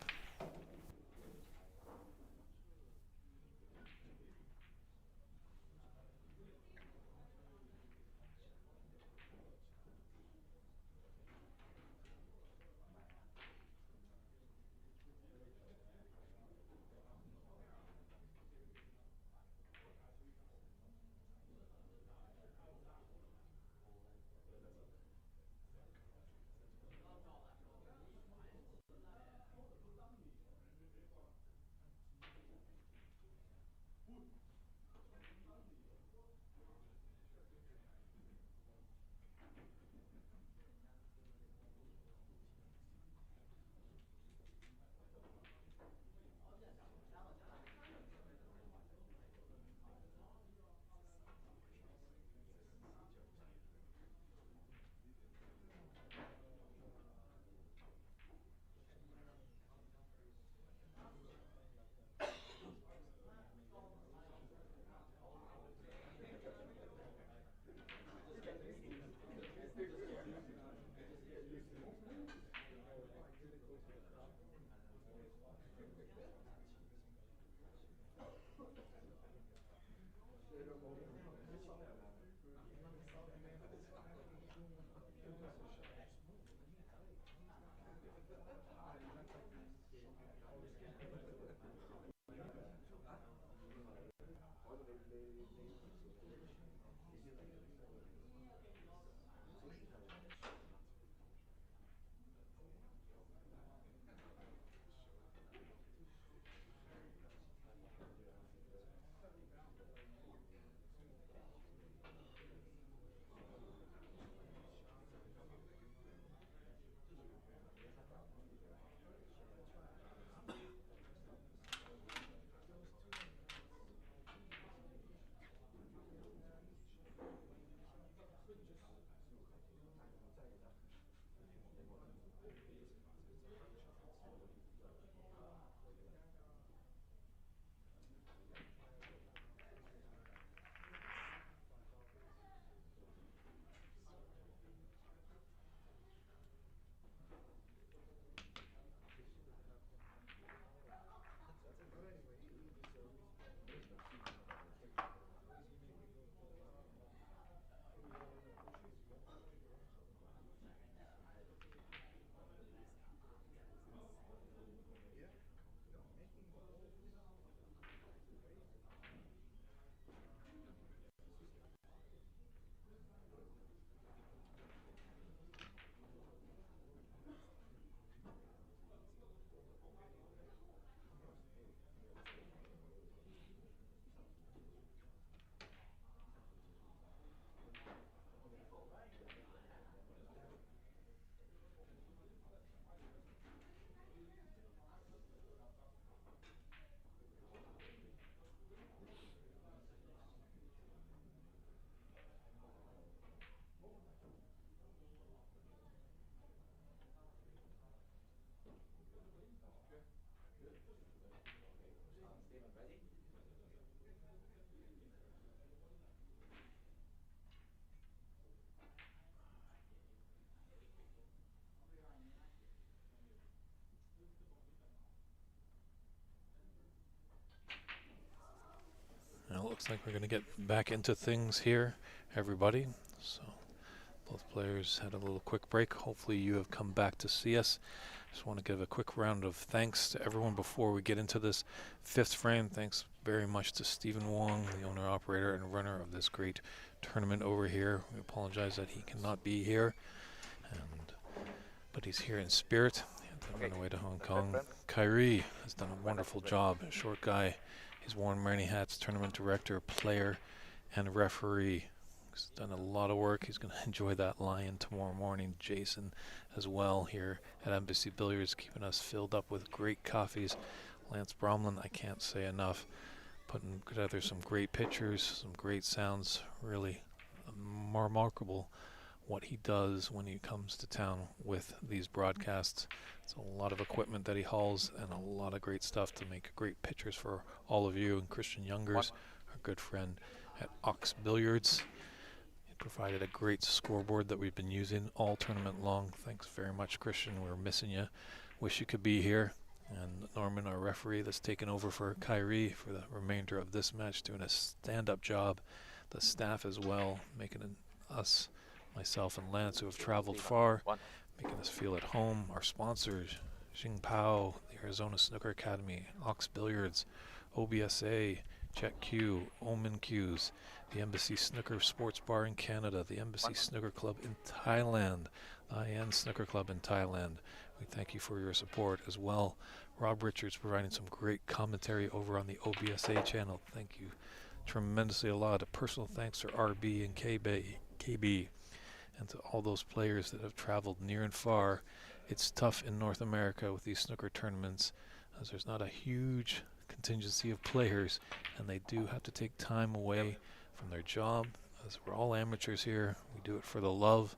[SPEAKER 2] Now it looks like we're going to get back into things here, everybody. So both players had a little quick break. Hopefully you have come back to see us. Just want to give a quick round of thanks to everyone before we get into this fifth frame. Thanks very much to Stephen Wong, the owner, operator, and runner of this great tournament over here. We apologize that he cannot be here, but he's here in spirit. He had to run away to Hong Kong. Kyrie has done a wonderful job. A short guy. He's worn many hats, tournament director, player, and referee. He's done a lot of work. He's going to enjoy that lion tomorrow morning. Jason as well here at Embassy Billiards, keeping us filled up with great coffees. Lance Bromlin, I can't say enough, putting together some great pictures, some great sounds. Really remarkable what he does when he comes to town with these broadcasts. It's a lot of equipment that he hauls and a lot of great stuff to make great pictures for all of you. And Christian Youngers, our good friend at Ox Billiards, he provided a great scoreboard that we've been using all tournament long. Thanks very much, Christian. We're missing you. Wish you could be here. And Norman, our referee, that's taken over for Kyrie for the remainder of this match, doing a stand-up job. The staff as well, making us, myself and Lance, who have traveled far, making us feel at home. Our sponsors, Xing Pao, the Arizona Snooker Academy, Ox Billiards, OBSA, Check Q, Omen Qs, the Embassy Snooker Sports Bar in Canada, the Embassy Snooker Club in Thailand, the IN Snooker Club in Thailand. We thank you for your support as well. Rob Richards providing some great commentary over on the OBSA channel. Thank you tremendously a lot. A personal thanks to RB and KB, and to all those players that have traveled near and far. It's tough in North America with these snooker tournaments, as there's not a huge contingency of players, and they do have to take time away from their job. As we're all amateurs here, we do it for the love,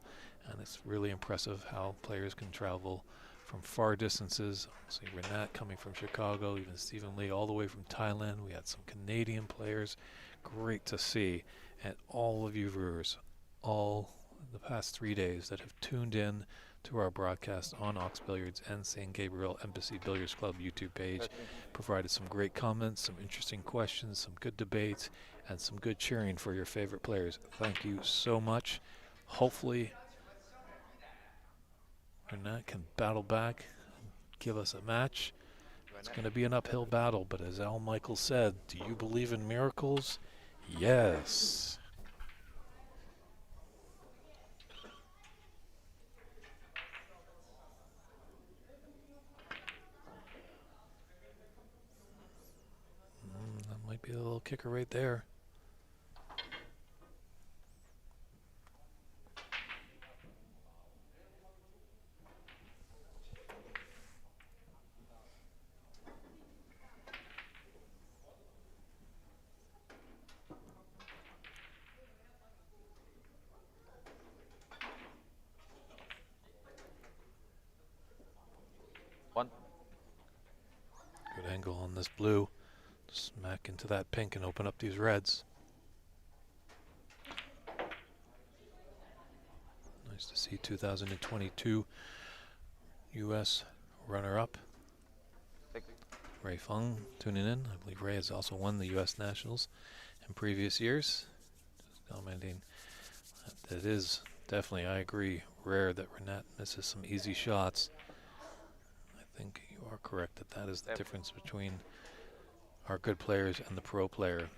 [SPEAKER 2] and it's really impressive how players can travel from far distances. See Renat coming from Chicago, even Stephen Lee all the way from Thailand. We had some Canadian players. Great to see. And all of you viewers, all the past 3 days that have tuned in to our broadcast on Ox Billiards and St. Gabriel Embassy Billiards Club YouTube page, provided some great comments, some interesting questions, some good debates, and some good cheering for your favorite players. Thank you so much. Hopefully Renat can battle back and give us a match. It's going to be an uphill battle, but as Al Michaels said, do you believe in miracles? Yes. That might be a little kicker right there.
[SPEAKER 3] One.
[SPEAKER 2] Good angle on this blue. Smack into that pink and open up these reds. Nice to see 2022 U.S. runner-up. Ray Feng tuning in. I believe Ray has also won the U.S. Nationals in previous years. Just commenting that it is definitely, I agree, rare that Renat misses some easy shots. I think you are correct that that is the difference between our good players and the pro player,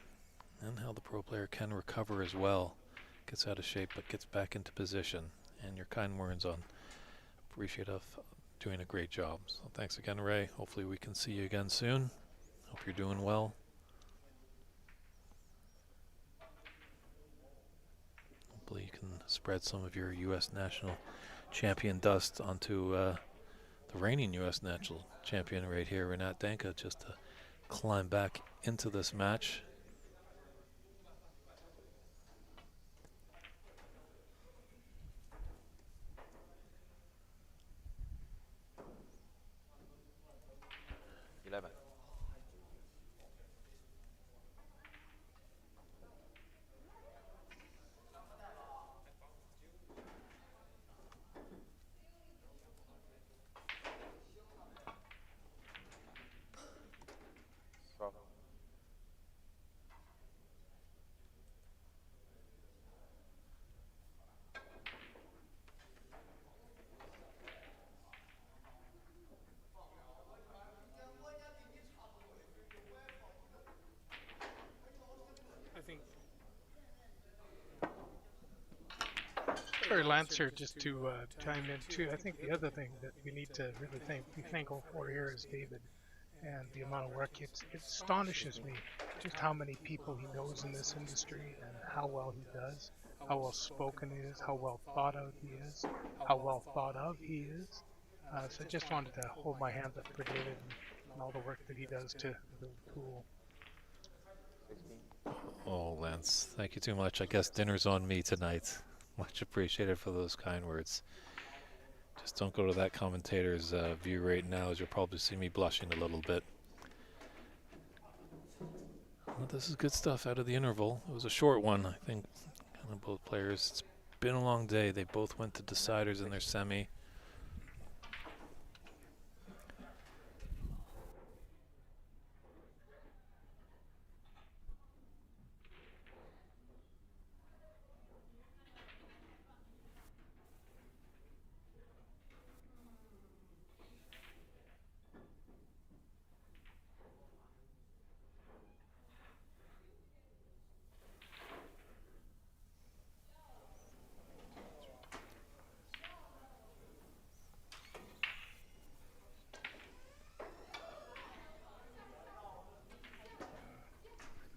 [SPEAKER 2] and how the pro player can recover as well. Gets out of shape but gets back into position. And your kind words on appreciate of doing a great job. So thanks again, Ray. Hopefully we can see you again soon. Hope you're doing well. Hopefully you can spread some of your U.S. national champion dust onto the reigning U.S. national champion right here, Renat Denkha, just to climb back into this match.
[SPEAKER 4] Sorry, Lancer, just to chime in too. I think the other thing that we need to really be thankful for here is David and the amount of work. It astonishes me just how many people he knows in this industry and how well he does, how well spoken he is, how well thought out he is, how well thought of he is. So I just wanted to hold my hands up for David and all the work that he does to build the pool.
[SPEAKER 2] Oh, Lance, thank you too much. I guess dinner's on me tonight. Much appreciated for those kind words. Just don't go to that commentator's view right now, as you'll probably see me blushing a little bit. Well, this is good stuff out of the interval. It was a short one, I think. Kind of both players. It's been a long day. They both went to deciders in their semi.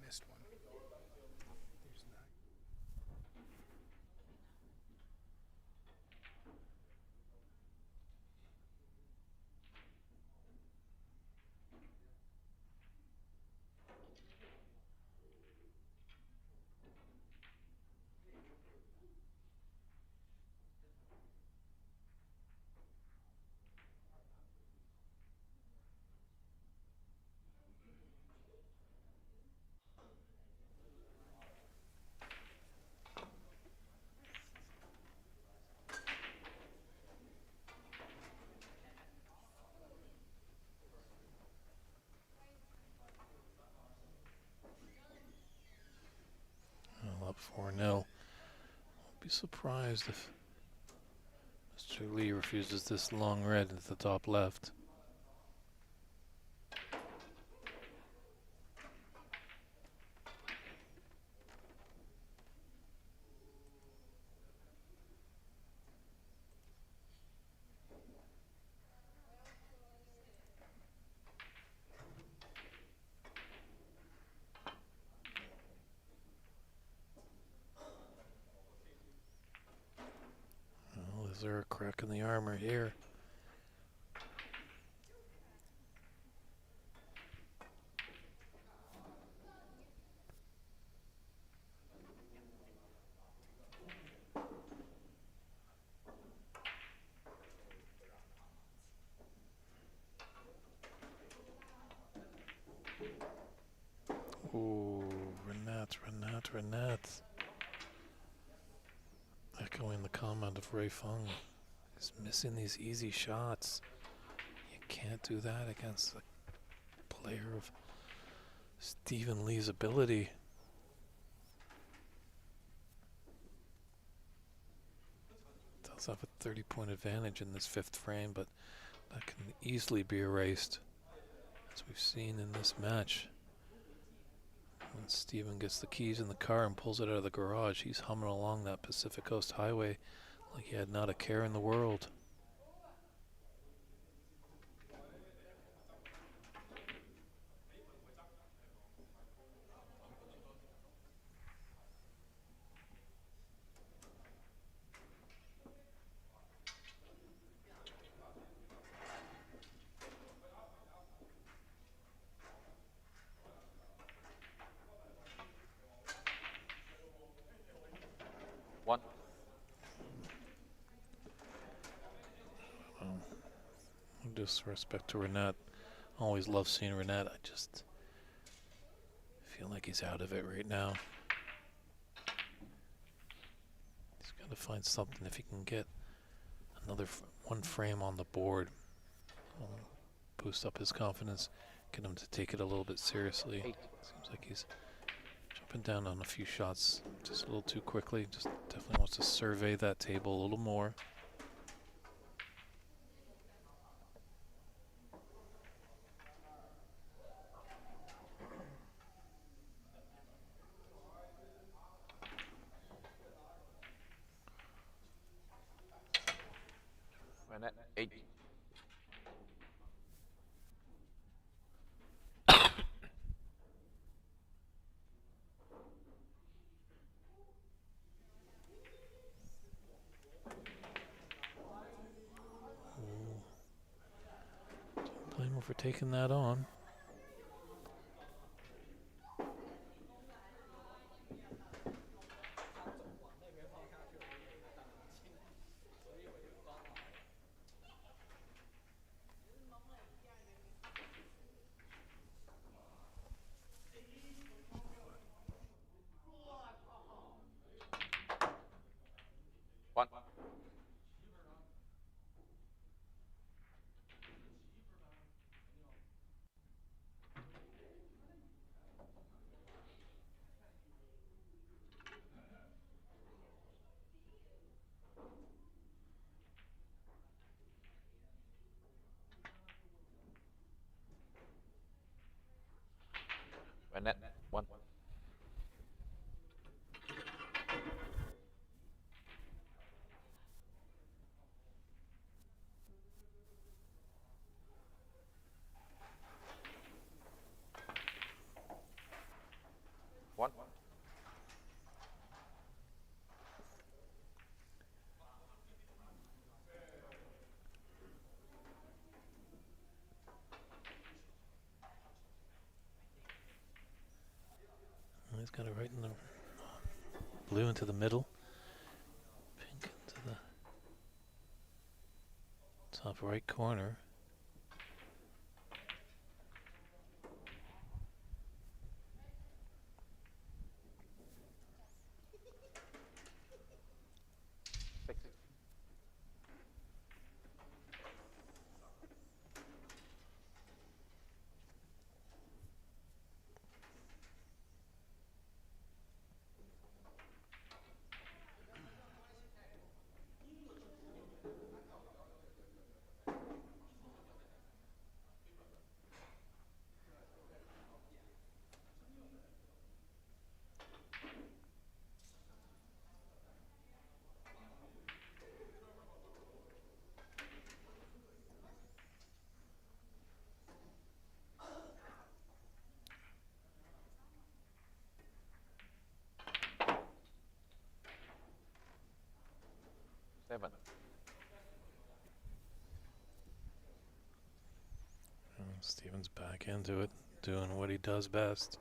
[SPEAKER 4] Missed one. There's nine.
[SPEAKER 2] Well, up 4-0. Won't be surprised if Mr. Lee refuses this long red at the top left. Is there a crack in the armor here? Ooh, Renat. Echoing the comment of Ray Feng. He's missing these easy shots. You can't do that against a player of Stephen Lee's ability. Does have a 30-point advantage in this fifth frame, but that can easily be erased, as we've seen in this match. When Stephen gets the keys in the car and pulls it out of the garage, he's humming along that Pacific Coast Highway like he had not a care in the world.
[SPEAKER 3] One.
[SPEAKER 2] Disrespect to Renat. Always love seeing Renat. I just feel like he's out of it right now. He's got to find something. If he can get another one frame on the board, boost up his confidence, get him to take it a little bit seriously. Seems like he's jumping down on a few shots just a little too quickly. Just definitely wants to survey that table a little more.
[SPEAKER 3] Renat, 8.
[SPEAKER 2] Don't blame him for taking that on.
[SPEAKER 3] One. Renat, 1. One.
[SPEAKER 2] He's got it right in the blue into the middle, pink into the top right corner.
[SPEAKER 3] Six. Seven.
[SPEAKER 2] Steven's back into it, doing what he does best.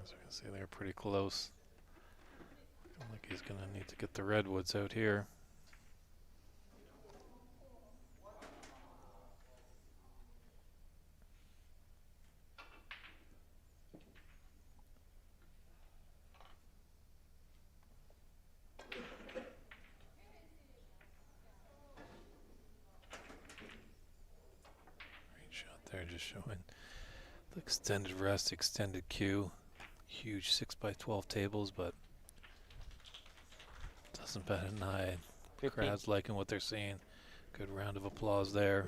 [SPEAKER 2] As we can see, they're pretty close. Looking like he's going to need to get the redwoods out here. Great shot there, just showing the extended rest, extended cue. Huge 6x12 tables, but doesn't bat an eye.
[SPEAKER 3] 15.
[SPEAKER 2] Crowd's liking what they're seeing. Good round of applause there.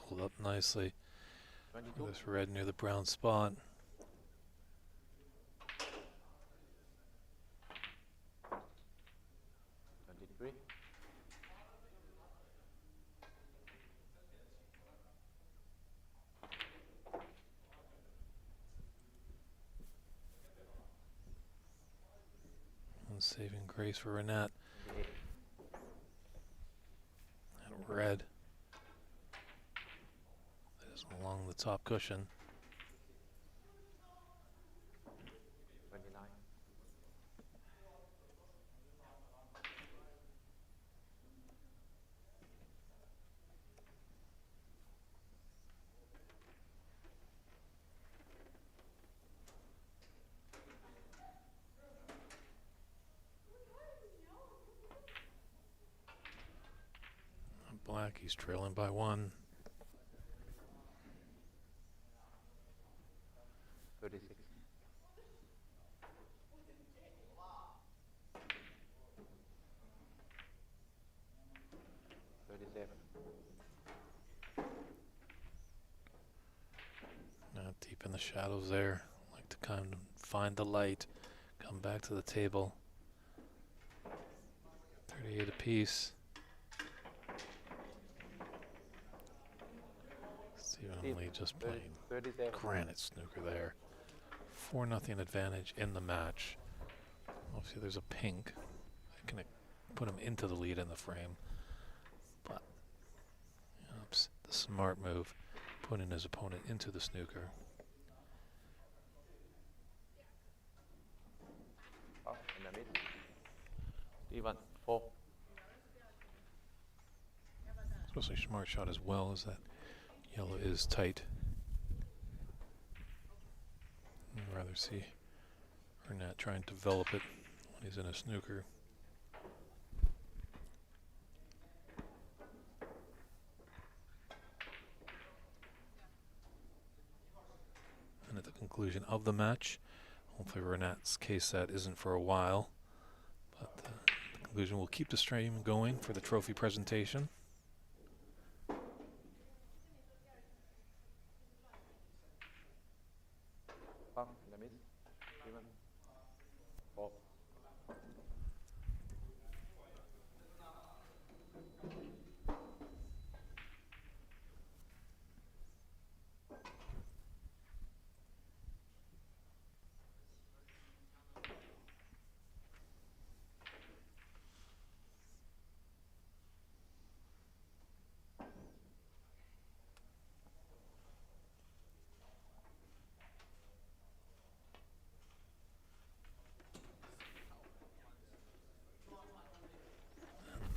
[SPEAKER 2] Pulled up nicely.
[SPEAKER 3] 22.
[SPEAKER 2] This red near the brown spot.
[SPEAKER 3] Three.
[SPEAKER 2] And saving grace for Renat.
[SPEAKER 3] 28.
[SPEAKER 2] And red. That is along the top cushion.
[SPEAKER 3] 29.
[SPEAKER 2] Black, he's trailing by one.
[SPEAKER 3] 36. 37.
[SPEAKER 2] Not deep in the shadows there. Like to kind of find the light. Come back to the table. 38 apiece. Stephen Lee just playing
[SPEAKER 3] 37.
[SPEAKER 2] granite snooker there. 4-0 advantage in the match. Obviously there's a pink. That can put him into the lead in the frame. But oops, the smart move, putting his opponent into the snooker.
[SPEAKER 3] Oh, in the mid. Steven, 4.
[SPEAKER 2] Especially smart shot as well as that yellow is tight. I'd rather see Renat try and develop it when he's in a snooker. And at the conclusion of the match, hopefully Renat's case that isn't for a while, but the conclusion will keep the stream going for the trophy presentation.
[SPEAKER 3] Oh, in the mid. Steven, 4.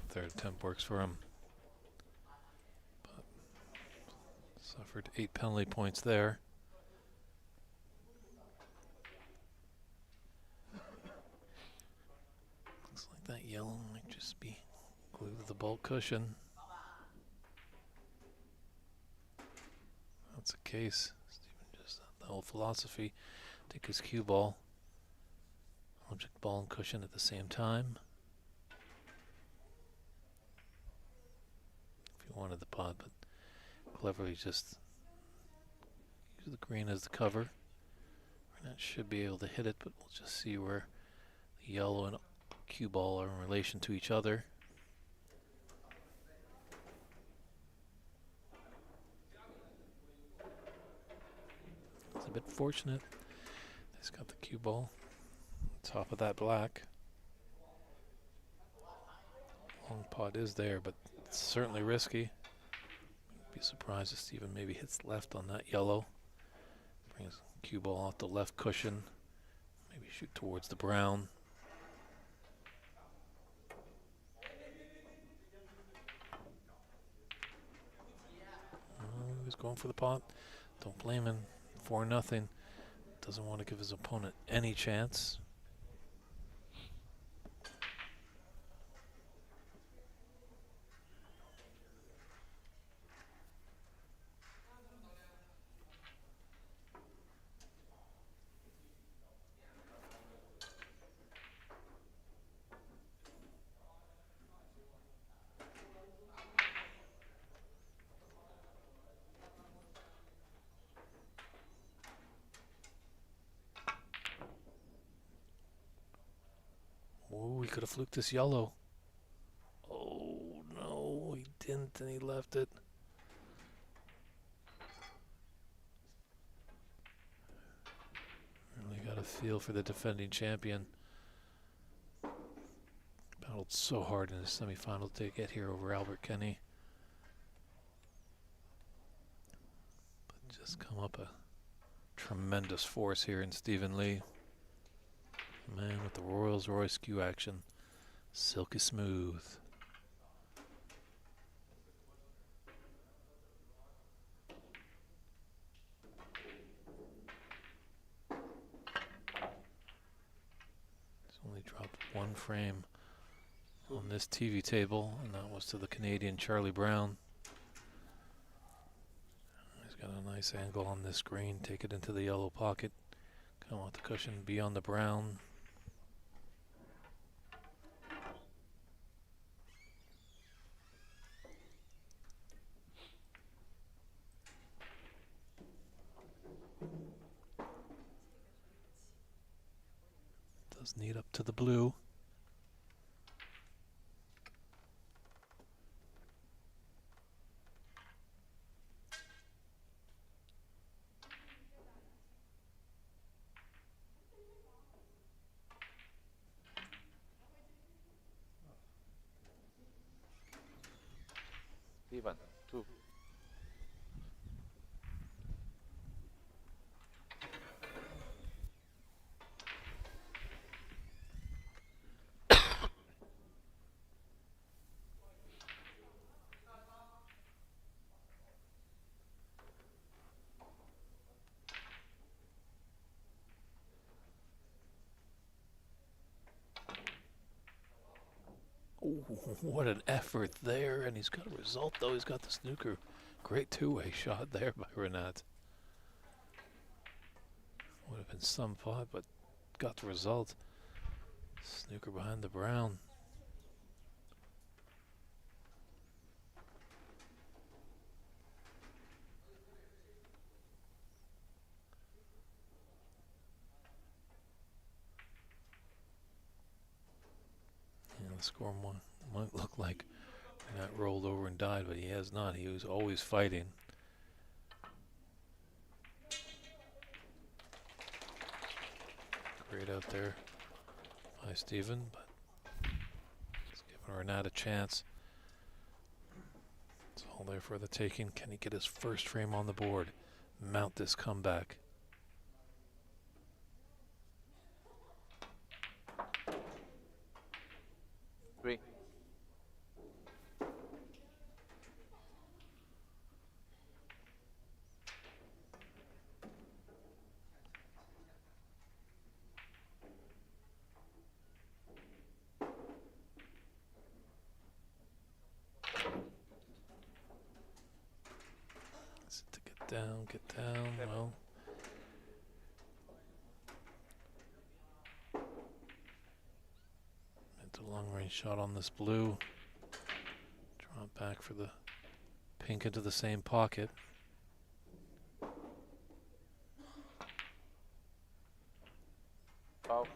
[SPEAKER 2] Third attempt works for him. But suffered 8 penalty points there. Looks like that yellow might just be bulk cushion. That's the case. Stephen, just the whole philosophy. Take his cue ball, object ball and cushion at the same time. If you wanted the pot, but cleverly just use the green as the cover. Renat should be able to hit it, but we'll just see where the yellow and cue ball are in relation to each other. It's a bit fortunate. He's got the cue ball on top of that black. Long pot is there, but it's certainly risky. Be surprised if Stephen maybe hits left on that yellow. Brings cue ball off the left cushion. Maybe shoot towards the brown. Oh, he's going for the pot. Don't blame him. 4-0. Doesn't want to give his opponent any chance. Oh, he could have fluked this yellow. Oh, no, he didn't, and he left it. Really got a feel for the defending champion. Battled so hard in the semifinal to get here over Albert Kenny. But just come up a tremendous force here in Stephen Lee. Man with the Rolls Royce cue action. Silky smooth. He's only dropped one frame on this TV table, and that was to the Canadian Charlie Brown. He's got a nice angle on this green. Take it into the yellow pocket. Kind of want the cushion be on the brown. Does need up to the blue.
[SPEAKER 3] Even 2.
[SPEAKER 2] Ooh, what an effort there, and he's got a result though. He's got the snooker. Great two-way shot there by Renat. Would have been some pot, but got the result. Snooker behind the brown. The score might look like Renat rolled over and died, but he has not. He was always fighting. Great out there by Stephen, but it's giving Renat a chance. It's all there for the taking. Can he get his first frame on the board? Mount this comeback.
[SPEAKER 3] Three.
[SPEAKER 2] down, get down. Well, into long range shot on this blue. Draw it back for the pink into the same pocket.
[SPEAKER 3] Foul.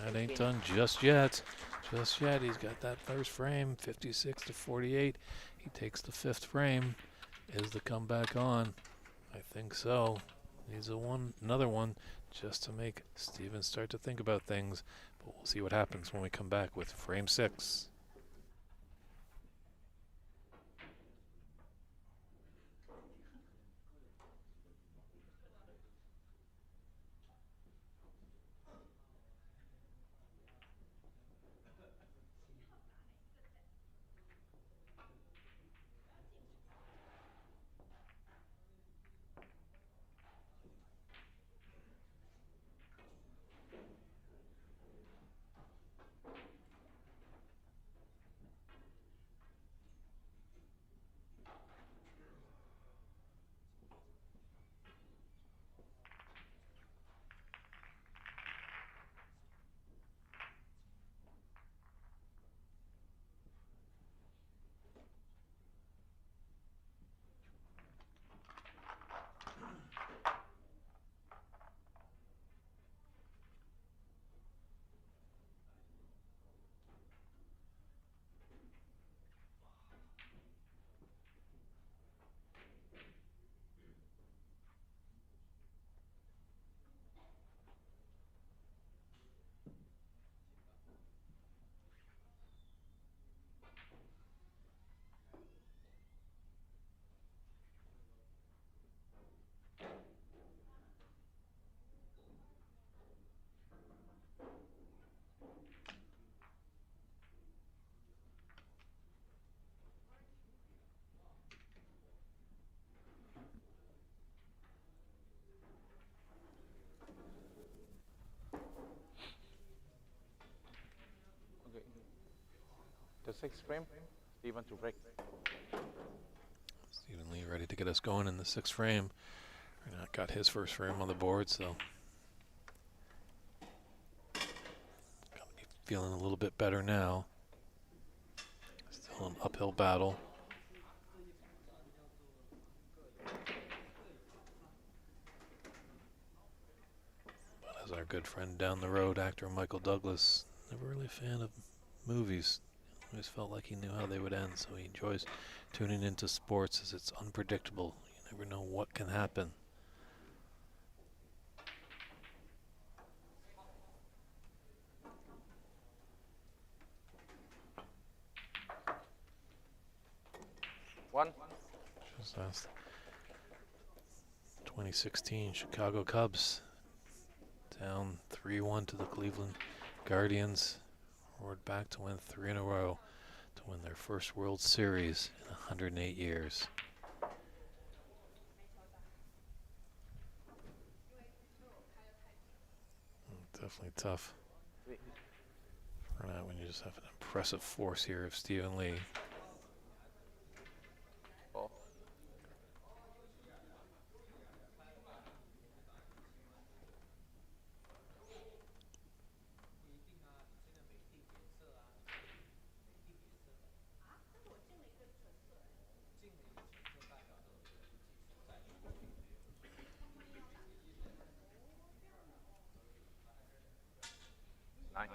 [SPEAKER 2] That ain't done just yet. Just yet. He's got that first frame, 56 to 48. He takes the fifth frame. Is the comeback on? I think so. Needs another one just to make Steven start to think about things. But we'll see what happens when we come back with frame 6.
[SPEAKER 3] Okay. The sixth frame, Steven to break.
[SPEAKER 2] Steven Lee ready to get us going in the sixth frame. Renat got his first frame on the board, so gotta be feeling a little bit better now. Still an uphill battle. But as our good friend down the road, actor Michael Douglas, never really a fan of movies. Always felt like he knew how they would end, so he enjoys tuning into sports as it's unpredictable. You never know what can happen.
[SPEAKER 3] One.
[SPEAKER 2] Just last 2016 Chicago Cubs down 3-1 to the Cleveland Guardians. Roared back to win 3 in a row to win their first World Series in 108 years. Definitely tough for that when you just have an impressive force here of Steven Lee.
[SPEAKER 3] Four. Nine.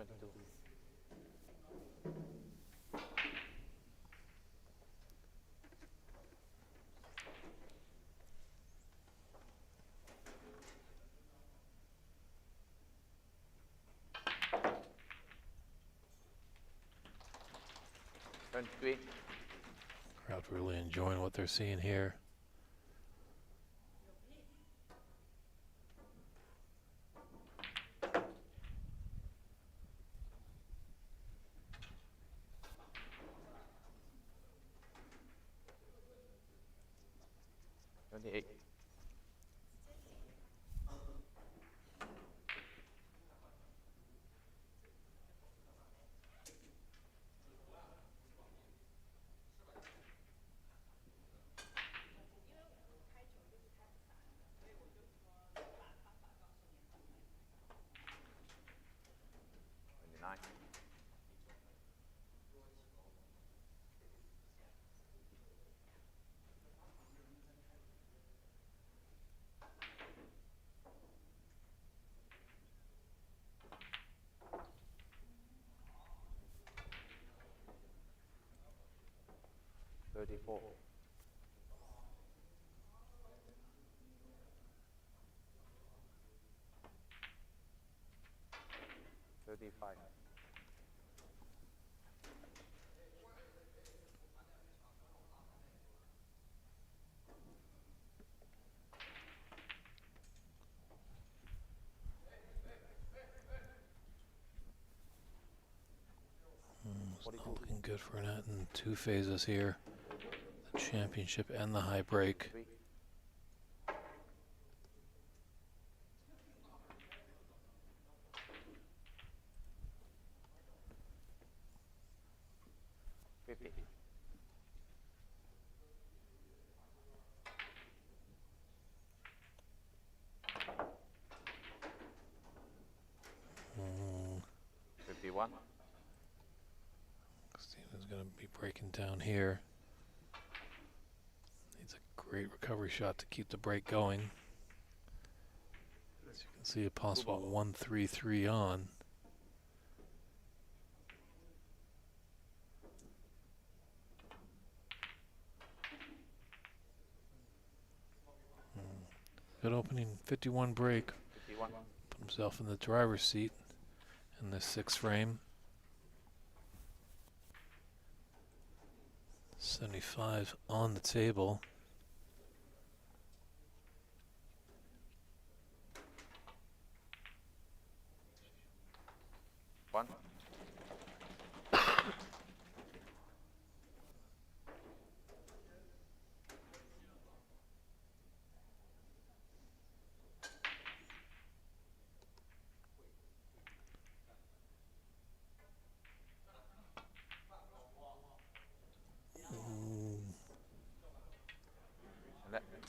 [SPEAKER 3] 22. 23.
[SPEAKER 2] Crowd really enjoying what they're seeing here.
[SPEAKER 3] Twenty-eight. Nine. 34. 35. 42.
[SPEAKER 2] Looking good for Renat in 2 phases here. The championship and the high break.
[SPEAKER 3] 3. 50. 51.
[SPEAKER 2] Steven's going to be breaking down here. Needs a great recovery shot to keep the break going. As you can see, a possible 1-3-3 on. Good opening 51 break.
[SPEAKER 3] 51.
[SPEAKER 2] Put himself in the driver's seat in this 6th frame. 75 on the table.
[SPEAKER 3] One.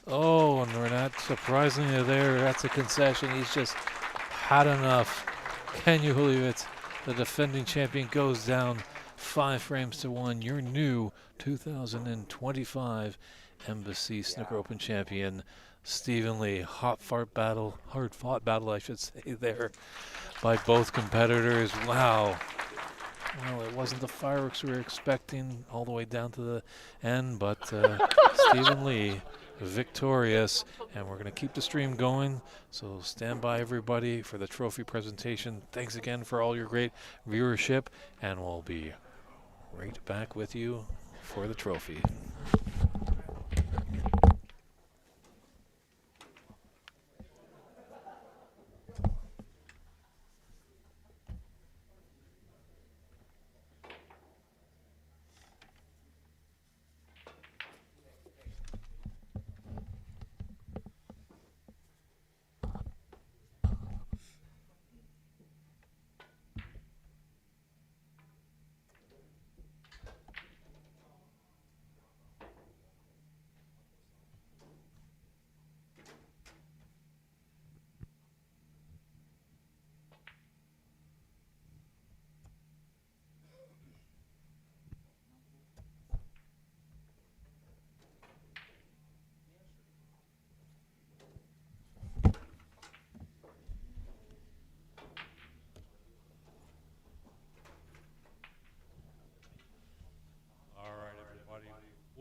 [SPEAKER 2] Oh, and Renat surprisingly there, that's a concession. He's just had enough. Can you believe it? The defending champion goes down 5 frames to 1. Your new 2025 Embassy Snooker Open champion, Stephen Lee. Hard fought battle, I should say, there by both competitors. Wow. Well, it wasn't the fireworks we were expecting all the way down to the end, but Stephen Lee victorious, and we're going to keep the stream going, so stand by everybody for the trophy presentation. Thanks again for all your great viewership, and we'll be right back with you for the trophy.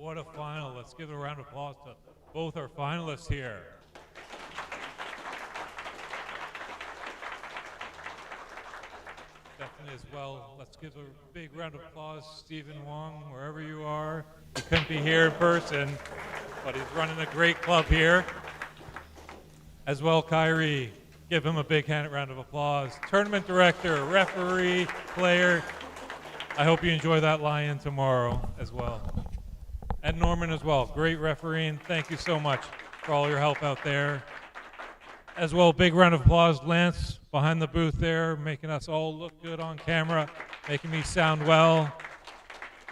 [SPEAKER 5] What a final. Let's give a round of applause to both our finalists here. Definitely as well. Let's give a big round of applause, Stephen Wong, wherever you are. He couldn't be here in person, but he's running a great club here. As well, Kyrie. Give him a big round of applause. Tournament director, referee, player. I hope you enjoy that lie-in tomorrow as well. And Norman as well. Great refereeing. Thank you so much for all your help out there. As well, big round of applause, Lance, behind the booth there, making us all look good on camera, making me sound well.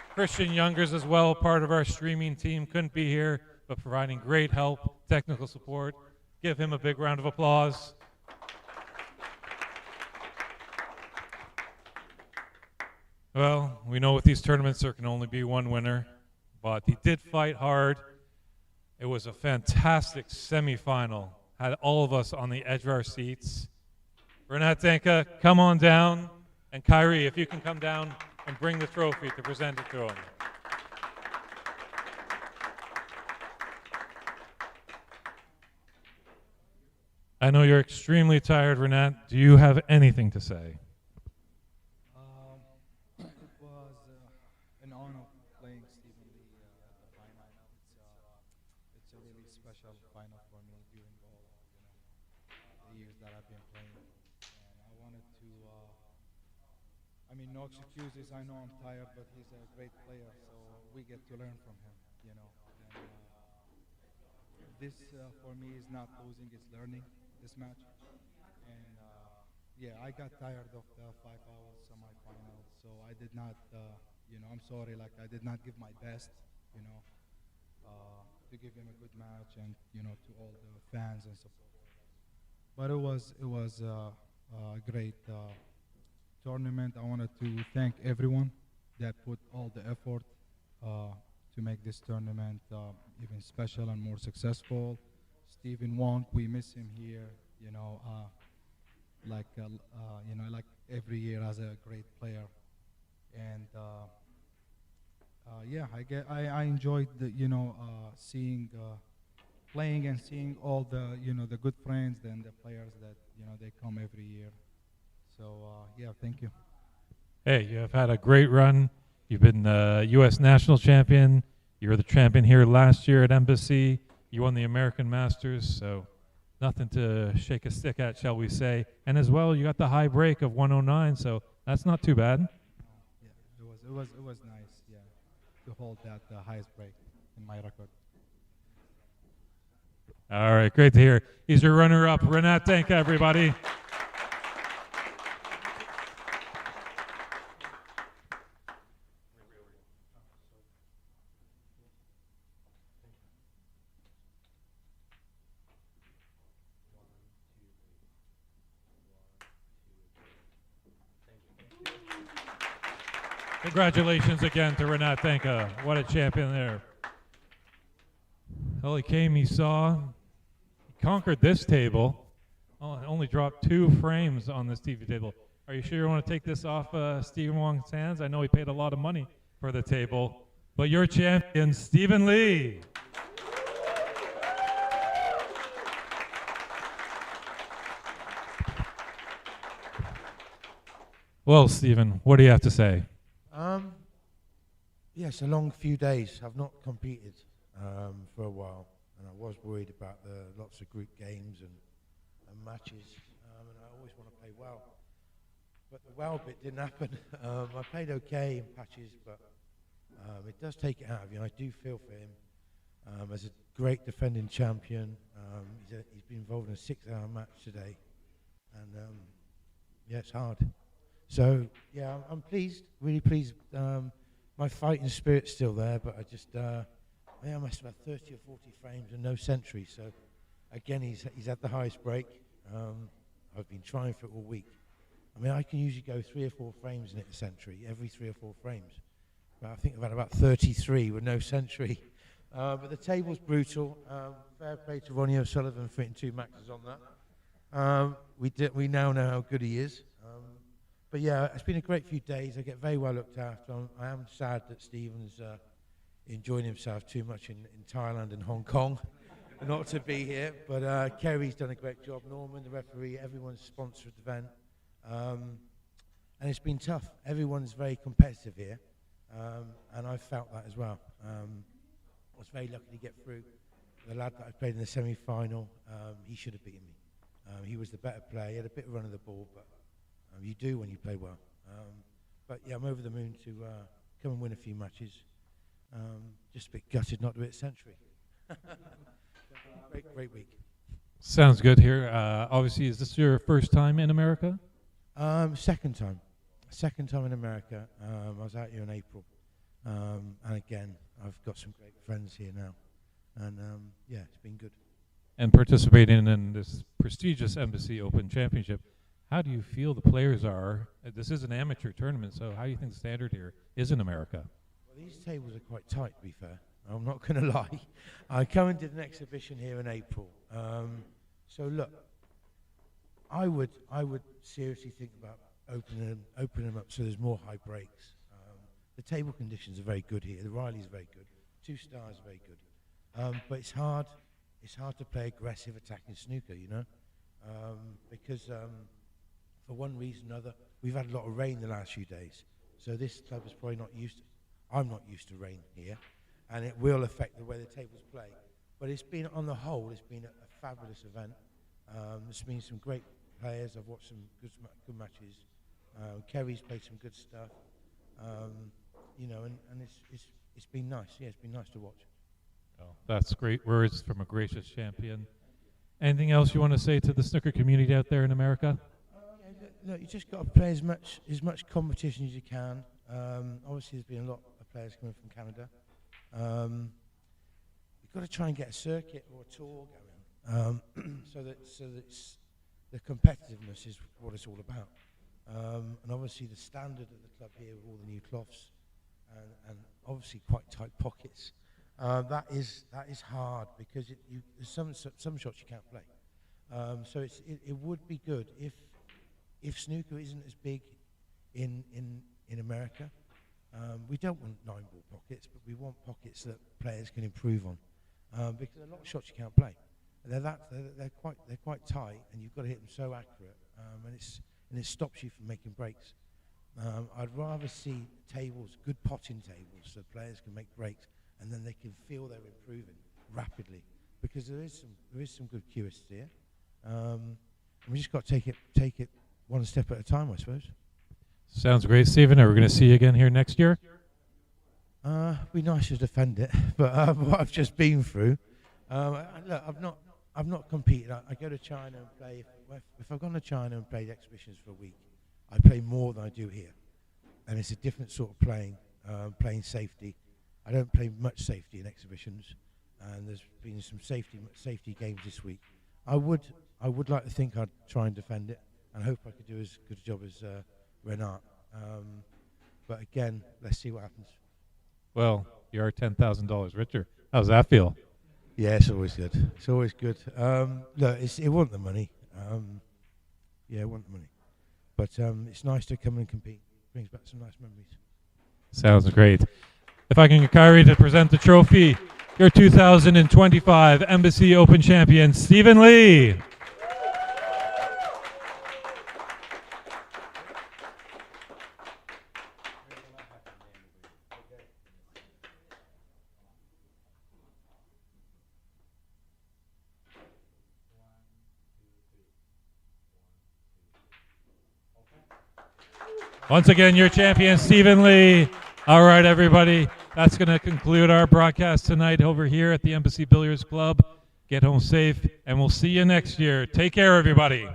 [SPEAKER 5] Christian Youngers as well, part of our streaming team, couldn't be here, but providing great help, technical support. Give him a big round of applause. Well, we know with these tournaments there can only be one winner, but he did fight hard. It was a fantastic semifinal. Had all of us on the edge of our seats. Renat, Denkha, come on down. And Kyrie, if you can come down and bring the trophy to present it to him. I know you're extremely tired, Renat. Do you have anything to say?
[SPEAKER 6] It was an honor playing Stephen Lee at the final. It's a really special final for me during all the years that I've been playing. And I wanted to, no excuses. I know I'm tired, but he's a great player, so we get to learn from him, And, this for me is not losing, it's learning this match. And I got tired of the 5-hour semifinal, so I did not, I'm sorry, I did not give my best, to give him a good match and, to all the fans and supporters. But it was a great tournament. I wanted to thank everyone that put all the effort to make this tournament even special and more successful. Stephen Wong, we miss him here, like every year as a great player. And I enjoyed seeing playing and seeing all the the good friends and the players that they come every year. So thank you.
[SPEAKER 5] Hey, you have had a great run. You've been the U.S. national champion. You were the champion here last year at Embassy. You won the American Masters, so nothing to shake a stick at, shall we say. And as well, you got the high break of 109, so that's not too bad.
[SPEAKER 6] It was nice, to hold that highest break in my record.
[SPEAKER 5] All right, great to hear. He's your runner-up, Renat Denkha, everybody. Congratulations again to Renat Denkha. What a champion there. Well, he came, he saw, he conquered this table. Oh, only dropped 2 frames on this TV table. Are you sure you want to take this off Stephen Wong's hands? I know he paid a lot of money for the table. But your champion, Stephen Lee. Well, Stephen, what do you have to say?
[SPEAKER 7] It's a long few days. I've not competed for a while, and I was worried about the lots of group games and matches, and I always want to play well. But the well bit didn't happen. I played okay in patches, but it does take it out of you. I do feel for him as a great defending champion. He's been involved in a 6-hour match today, and it's hard. So I'm pleased, really pleased. My fighting spirit's still there, but I must have 30 or 40 frames and no century. So again, he's had the highest break. I've been trying for it all week. I can usually go 3 or 4 frames in it a century, every 3 or 4 frames. But I think I've had about 33 with no century. But the table's brutal. Fair play to Ronnie O'Sullivan for hitting 2 maxes on that. We now know how good he is. But it's been a great few days. I get very well looked after. I am sad that Stephen's enjoying himself too much in Thailand and Hong Kong not to be here. But Kerry's done a great job. Norman, the referee, everyone's sponsored the event. And it's been tough. Everyone's very competitive here. And I felt that as well. I was very lucky to get through. The lad that I played in the semi-final, he should have beaten me. He was the better player. He had a bit of run of the ball, but you do when you play well. But yeah, I'm over the moon to come and win a few matches. Just a bit gutted not to do it Century. Great week.
[SPEAKER 5] Sounds good here. Obviously, is this your first time in America?
[SPEAKER 7] Second time in America. I was out here in April. And again, I've got some great friends here now. And yeah, it's been good.
[SPEAKER 5] And participating in this prestigious Embassy Open Championship, how do you feel the players are? This is an amateur tournament, so how do you think the standard here is in America?
[SPEAKER 7] Well, these tables are quite tight, to be fair. I'm not going to lie. I come and did an exhibition here in April. So look, I would seriously think about opening them up so there's more high breaks. The table conditions are very good here. The Riley's very good. 2 stars are very good. But it's hard to play aggressive attacking snooker, you know, because for one reason or another, we've had a lot of rain the last few days. So this club is probably not used to, I'm not used to rain here, and it will affect the way the tables play. But it's been, on the whole, it's been a fabulous event. There's been some great players. I've watched some good matches. Kerry's played some good stuff. You know, and it's been nice. Yeah, it's been nice to watch.
[SPEAKER 5] Oh, that's great words from a gracious champion. Anything else you want to say to the snooker community out there in America?
[SPEAKER 7] Look, you just got to play as much competition as you can. Obviously, there's been a lot of players coming from Canada. You've got to try and get a circuit or a tour going, so that the competitiveness is what it's all about. And obviously, the standard of the club here with all the new cloths and obviously quite tight pockets. That is hard because there's some shots you can't play. So it would be good if snooker isn't as big in America. We don't want 9-ball pockets, but we want pockets that players can improve on because there are a lot of shots you can't play. They're quite tight, and you've got to hit them so accurate, and it stops you from making breaks. I'd rather see tables, good potting tables, so players can make breaks, and then they can feel they're improving rapidly, because there is some good QS here. And we just got to take it one step at a time, I suppose.
[SPEAKER 5] Sounds great, Stephen. Are we going to see you again here next year?
[SPEAKER 7] Be nice to defend it, but what I've just been through. Look, I've not competed. I go to China and play. If I've gone to China and played exhibitions for a week, I play more than I do here, and it's a different sort of playing safety. I don't play much safety in exhibitions, and there's been some safety games this week. I would like to think I'd try and defend it, and hope I could do as good a job as Renat. But again, let's see what happens.
[SPEAKER 5] Well, you are $10,000 richer. How's that feel?
[SPEAKER 7] Yeah, it's always good. It's always good. Look, it wasn't the money. Yeah, it wasn't the money. But it's nice to come and compete. Brings back some nice memories.
[SPEAKER 5] Sounds great. If I can get Kyrie to present the trophy, your 2025 Embassy Open champion, Stephen Lee. Once again, your champion, Stephen Lee. All right, everybody. That's going to conclude our broadcast tonight over here at the Embassy Billiards Club. Get home safe, and we'll see you next year. Take care, everybody.